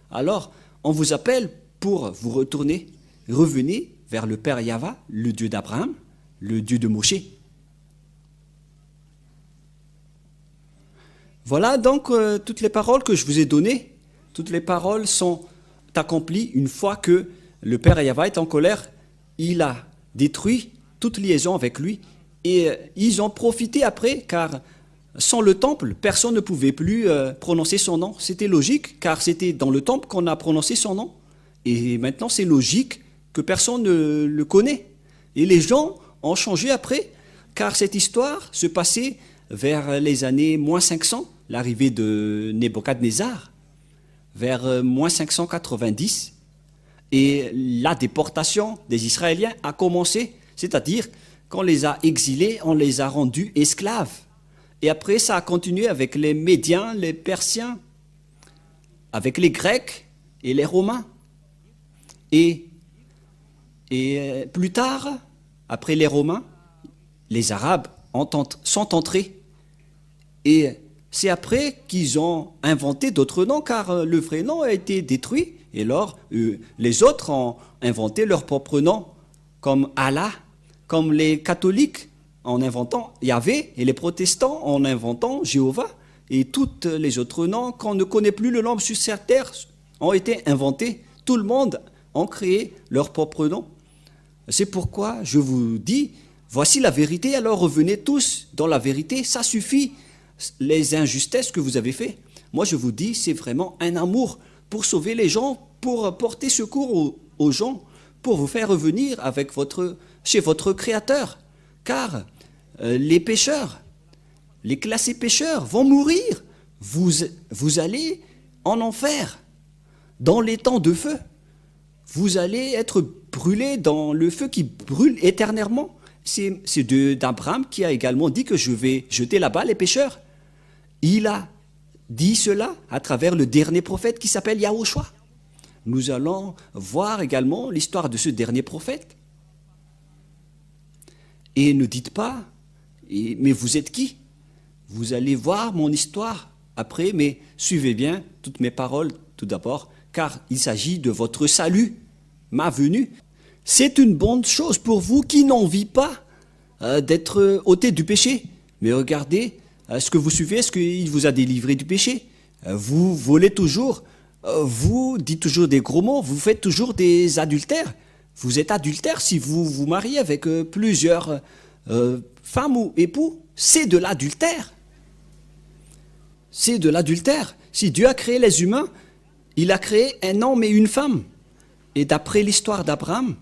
Alors, on vous appelle pour vous retourner. Revenez vers le Père Yahva, le Dieu d'Abraham, le Dieu de Moshe. Voilà donc toutes les paroles que je vous ai données. Toutes les paroles sont accomplies une fois que le Père Yahva est en colère. Il a détruit toute liaison avec lui. Et ils ont profité après, car sans le temple, personne ne pouvait plus prononcer son nom. C'était logique, car c'était dans le temple qu'on a prononcé son nom. Et maintenant, c'est logique que personne ne le connaît. Et les gens ont changé après, car cette histoire se passait vers les années moins 500, l'arrivée de Nebuchadnezzar, vers moins 590. Et la déportation des Israéliens a commencé, c'est-à-dire qu'on les a exilés, on les a rendus esclaves. Et après, ça a continué avec les Médiens, les Persiens, avec les Grecs et les Romains. Et plus tard, après les Romains, les Arabes sont entrés. Et c'est après qu'ils ont inventé d'autres noms, car le vrai nom a été détruit. Et alors, les autres ont inventé leur propre nom, comme Allah, comme les catholiques en inventant Yahvé, et les protestants en inventant Jéhovah. Et tous les autres noms qu'on ne connaît plus le nom sur cette terre ont été inventés. Tout le monde a créé leur propre nom. C'est pourquoi je vous dis, voici la vérité, alors revenez tous dans la vérité, ça suffit, les injustices que vous avez faites. Moi je vous dis, c'est vraiment un amour pour sauver les gens, pour porter secours aux gens, pour vous faire revenir chez votre Créateur. Car les pécheurs, les classés pécheurs vont mourir. Vous allez en enfer, dans les temps de feu. Vous allez être brûlés dans le feu qui brûle éternellement. C'est d'Abraham qui a également dit que je vais jeter là-bas les pécheurs. Il a dit cela à travers le dernier prophète qui s'appelle Yahushua. Nous allons voir également l'histoire de ce dernier prophète. Et ne dites pas, mais vous êtes qui? Vous allez voir mon histoire après, mais suivez bien toutes mes paroles tout d'abord, car il s'agit de votre salut, ma venue. C'est une bonne chose pour vous qui n'envie pas d'être ôté du péché. Mais regardez ce que vous suivez, est-ce qu'il vous a délivré du péché? Vous volez toujours, vous dites toujours des gros mots, vous faites toujours des adultères. Vous êtes adultère si vous vous mariez avec plusieurs femmes ou époux. C'est de l'adultère. C'est de l'adultère. Si Dieu a créé les humains, il a créé un homme et une femme. Et d'après l'histoire d'Abraham,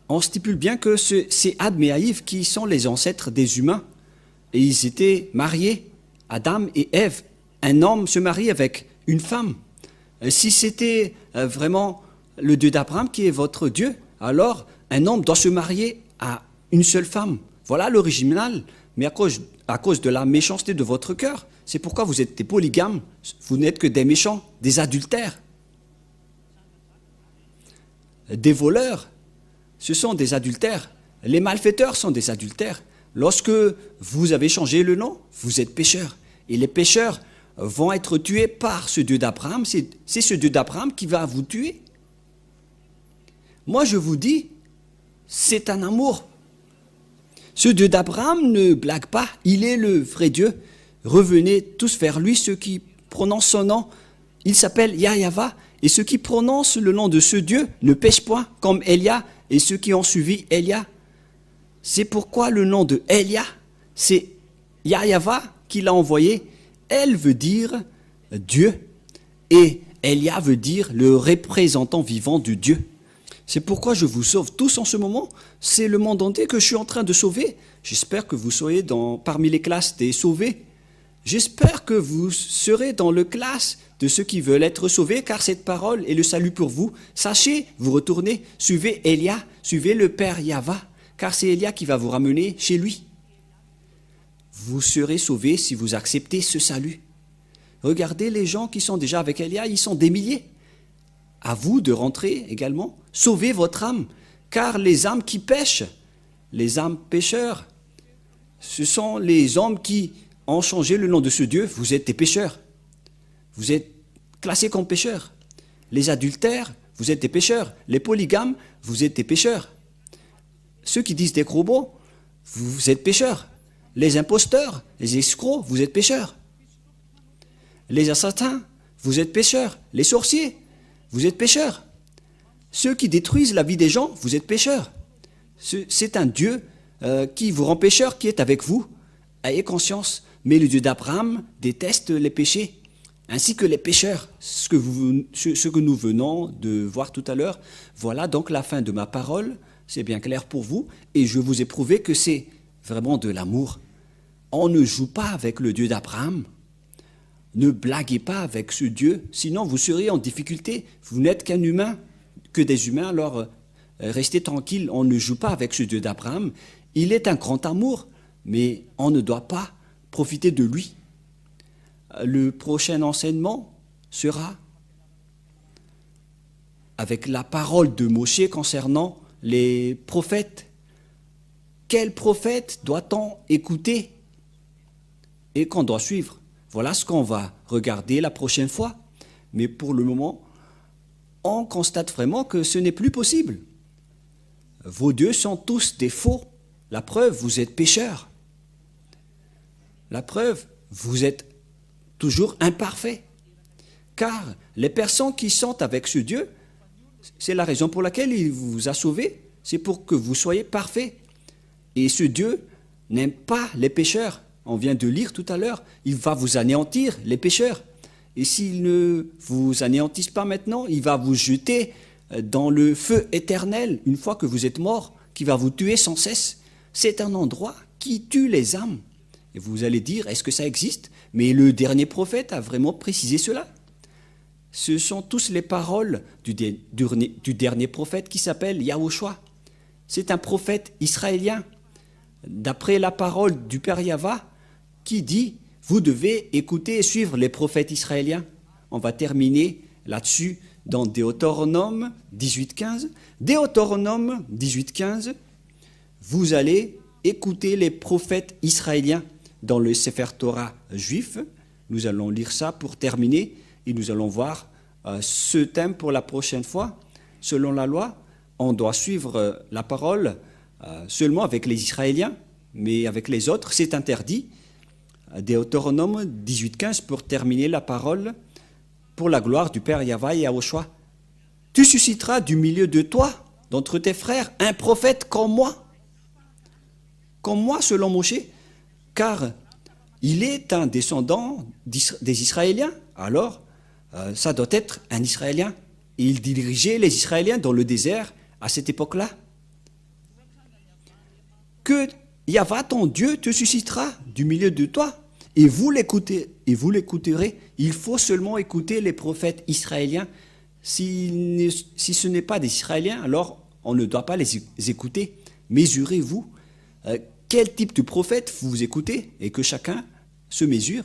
on stipule bien que c'est Adam et Ève qui sont les ancêtres des humains. Et ils étaient mariés, Adam et Ève. Un homme se marie avec une femme. Si c'était vraiment le Dieu d'Abraham qui est votre Dieu, alors un homme doit se marier à une seule femme. Voilà l'original. Mais à cause de la méchanceté de votre cœur, c'est pourquoi vous êtes des polygames. Vous n'êtes que des méchants, des adultères. Des voleurs, ce sont des adultères. Les malfaiteurs sont des adultères. Lorsque vous avez changé le nom, vous êtes pécheurs. Et les pécheurs vont être tués par ce Dieu d'Abraham. C'est ce Dieu d'Abraham qui va vous tuer. Moi, je vous dis, c'est un amour. Ce Dieu d'Abraham ne blague pas. Il est le vrai Dieu. Revenez tous vers lui, ceux qui prononcent son nom. Il s'appelle Yahva. Et ceux qui prononcent le nom de ce Dieu ne pêchent point, comme Élia et ceux qui ont suivi Élia. C'est pourquoi le nom de Élia, c'est Yahva qui l'a envoyé. Elle veut dire Dieu. Et Élia veut dire le représentant vivant de Dieu. C'est pourquoi je vous sauve tous en ce moment. C'est le monde entier que je suis en train de sauver. J'espère que vous soyez parmi les classes des sauvés. J'espère que vous serez dans le classe de ceux qui veulent être sauvés, car cette parole est le salut pour vous. Sachez, vous retournez, suivez Élia, suivez le Père Yahva, car c'est Élia qui va vous ramener chez lui. Vous serez sauvés si vous acceptez ce salut. Regardez les gens qui sont déjà avec Élia, ils sont des milliers. À vous de rentrer également, sauvez votre âme, car les âmes qui pêchent, les âmes pécheurs, ce sont les hommes qui ont changé le nom de ce Dieu. Vous êtes des pécheurs. Vous êtes classés comme pécheurs. Les adultères, vous êtes des pécheurs. Les polygames, vous êtes des pécheurs. Ceux qui disent des gros mots, vous êtes pécheurs. Les imposteurs, les escrocs, vous êtes pécheurs. Les assassins, vous êtes pécheurs. Les sorciers, vous êtes pécheurs. Ceux qui détruisent la vie des gens, vous êtes pécheurs. C'est un Dieu qui vous rend pécheur, qui est avec vous. Ayez conscience. Mais le Dieu d'Abraham déteste les péchés, ainsi que les pécheurs, ce que nous venons de voir tout à l'heure. Voilà donc la fin de ma parole, c'est bien clair pour vous, et je vous ai prouvé que c'est vraiment de l'amour. On ne joue pas avec le Dieu d'Abraham, ne blaguez pas avec ce Dieu, sinon vous seriez en difficulté. Vous n'êtes qu'un humain, que des humains, alors restez tranquille, on ne joue pas avec ce Dieu d'Abraham. Il est un grand amour, mais on ne doit pas profiter de lui. Le prochain enseignement sera avec la parole de Moshé concernant les prophètes. Quel prophète doit-on écouter et qu'on doit suivre? Voilà ce qu'on va regarder la prochaine fois. Mais pour le moment, on constate vraiment que ce n'est plus possible. Vos dieux sont tous des faux. La preuve, vous êtes pécheurs. La preuve, vous êtes toujours imparfaits. Car les personnes qui sont avec ce Dieu, c'est la raison pour laquelle il vous a sauvés, c'est pour que vous soyez parfaits. Et ce Dieu n'aime pas les pécheurs. On vient de lire tout à l'heure, il va vous anéantir, les pécheurs. Et s'il ne vous anéantisse pas maintenant, il va vous jeter dans le feu éternel, une fois que vous êtes mort, qui va vous tuer sans cesse. C'est un endroit qui tue les âmes. Et vous allez dire, est-ce que ça existe? Mais le dernier prophète a vraiment précisé cela. Ce sont tous les paroles du dernier prophète qui s'appelle Yahushua. C'est un prophète israélien, d'après la parole du Père Yahva, qui dit, vous devez écouter et suivre les prophètes israéliens. On va terminer là-dessus dans Deutéronome 18.15. Deutéronome 18.15, vous allez écouter les prophètes israéliens dans le Sefer Torah juif. Nous allons lire ça pour terminer et nous allons voir ce thème pour la prochaine fois. Selon la loi, on doit suivre la parole seulement avec les Israéliens, mais avec les autres, c'est interdit. Deutéronome 18.15 pour terminer la parole pour la gloire du Père Yahva et Yahushua. Tu susciteras du milieu de toi, d'entre tes frères, un prophète comme moi selon Moshe, car il est un descendant des Israéliens. Alors, ça doit être un Israélien. Et il dirigeait les Israéliens dans le désert à cette époque-là. Que Yahva, ton Dieu, te suscitera du milieu de toi, et vous l'écouterez. Il faut seulement écouter les prophètes israéliens. Si ce n'est pas des Israéliens, alors on ne doit pas les écouter. Mesurez-vous quel type de prophète vous écoutez, et que chacun se mesure.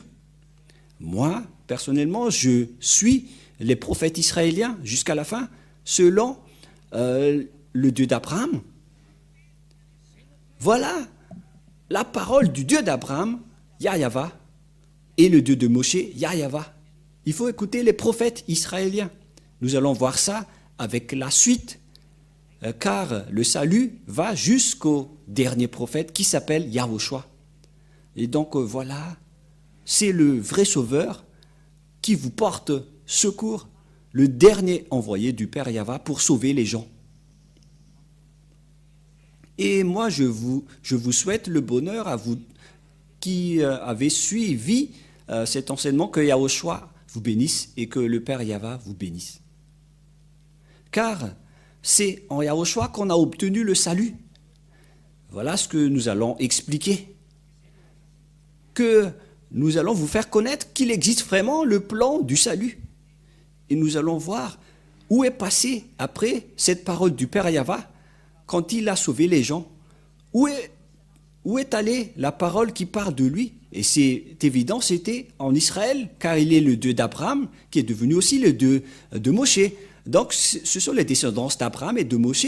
Moi, personnellement, je suis les prophètes israéliens jusqu'à la fin, selon le Dieu d'Abraham. Voilà la parole du Dieu d'Abraham, Yahva, et le Dieu de Moshe, Yahva. Il faut écouter les prophètes israéliens. Nous allons voir ça avec la suite, car le salut va jusqu'au dernier prophète qui s'appelle Yahushua. Et donc voilà, c'est le vrai sauveur qui vous porte secours, le dernier envoyé du Père Yahva pour sauver les gens. Et moi, je vous souhaite le bonheur à vous qui avez suivi cet enseignement, que Yahushua vous bénisse et que le Père Yahva vous bénisse. Car c'est en Yahushua qu'on a obtenu le salut. Voilà ce que nous allons expliquer. Que nous allons vous faire connaître qu'il existe vraiment le plan du salut. Et nous allons voir où est passé, après cette parole du Père Yahva, quand il a sauvé les gens. Où est allée la parole qui parle de lui? Et c'est évident, c'était en Israël, car il est le Dieu d'Abraham, qui est devenu aussi le Dieu de Moshe. Donc ce sont les descendants d'Abraham et de Moshe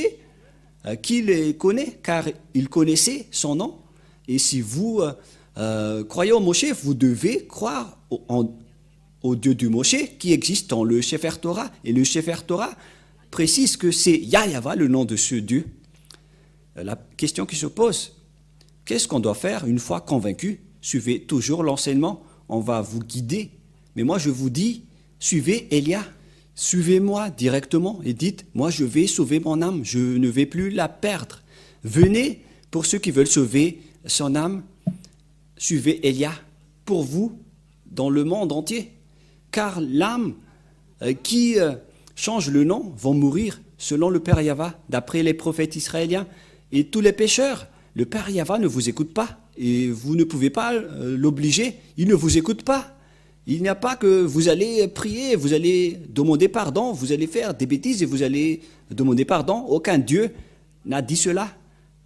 qui les connaît, car il connaissait son nom. Et si vous croyez en Moshe, vous devez croire au Dieu du Moshe qui existe dans le Sefer Torah. Et le Sefer Torah précise que c'est Yahva, le nom de ce Dieu. La question qui se pose, qu'est-ce qu'on doit faire une fois convaincu? Suivez toujours l'enseignement, on va vous guider. Mais moi je vous dis, suivez Elia. Suivez-moi directement et dites, moi je vais sauver mon âme, je ne vais plus la perdre. Venez pour ceux qui veulent sauver son âme, suivez Elia pour vous dans le monde entier. Car l'âme qui change le nom vont mourir selon le Père Yahva, d'après les prophètes israéliens. Et tous les pécheurs, le Père Yahva ne vous écoute pas et vous ne pouvez pas l'obliger, il ne vous écoute pas. Il n'y a pas que vous allez prier, vous allez demander pardon, vous allez faire des bêtises et vous allez demander pardon. Aucun Dieu n'a dit cela.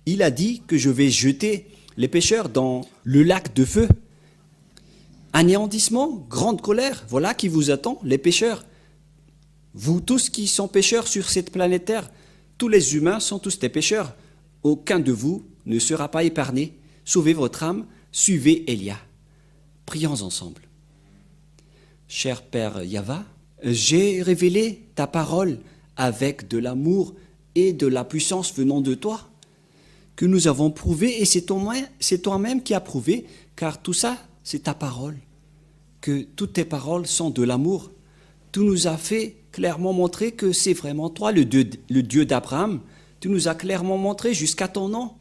Il a dit que je vais jeter les pécheurs dans le lac de feu. Anéantissement, grande colère, voilà qui vous attend, les pécheurs. Vous tous qui sont pécheurs sur cette planète Terre, tous les humains sont tous des pécheurs. Aucun de vous ne sera pas épargné. Sauvez votre âme, suivez Elia. Prions ensemble. Cher Père Yahva, j'ai révélé ta parole avec de l'amour et de la puissance venant de toi, que nous avons prouvé, et c'est toi-même qui as prouvé, car tout ça, c'est ta parole, que toutes tes paroles sont de l'amour. Tu nous as fait clairement montrer que c'est vraiment toi le Dieu d'Abraham. Tu nous as clairement montré jusqu'à ton nom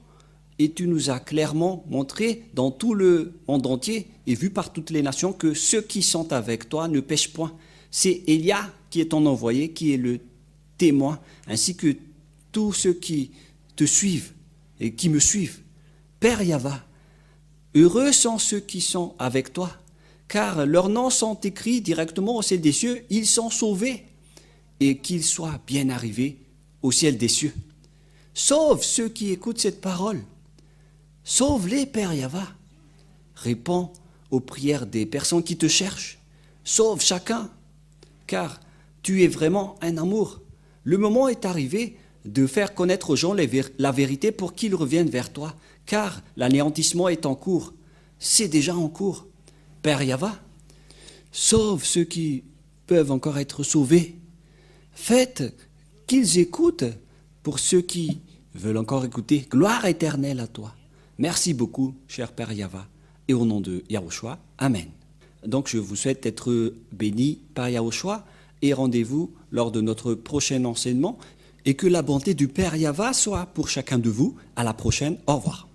et tu nous as clairement montré dans tout le monde entier et vu par toutes les nations que ceux qui sont avec toi ne pêchent point. C'est Élia qui est ton envoyé, qui est le témoin, ainsi que tous ceux qui te suivent et qui me suivent. Père Yahva, heureux sont ceux qui sont avec toi, car leurs noms sont écrits directement au ciel des cieux, ils sont sauvés, et qu'ils soient bien arrivés au ciel des cieux. Sauve ceux qui écoutent cette parole. Sauve-les, Père Yahva. Réponds aux prières des personnes qui te cherchent. Sauve chacun, car tu es vraiment un amour. Le moment est arrivé de faire connaître aux gens la vérité pour qu'ils reviennent vers toi, car l'anéantissement est en cours. C'est déjà en cours. Père Yahva, sauve ceux qui peuvent encore être sauvés. Faites qu'ils écoutent pour ceux qui veulent encore écouter. Gloire éternelle à toi. Merci beaucoup, cher Père Yahva. Et au nom de Yahushua, Amen. Donc je vous souhaite d'être bénis par Yahushua et rendez-vous lors de notre prochain enseignement et que la bonté du Père Yahva soit pour chacun de vous. À la prochaine. Au revoir.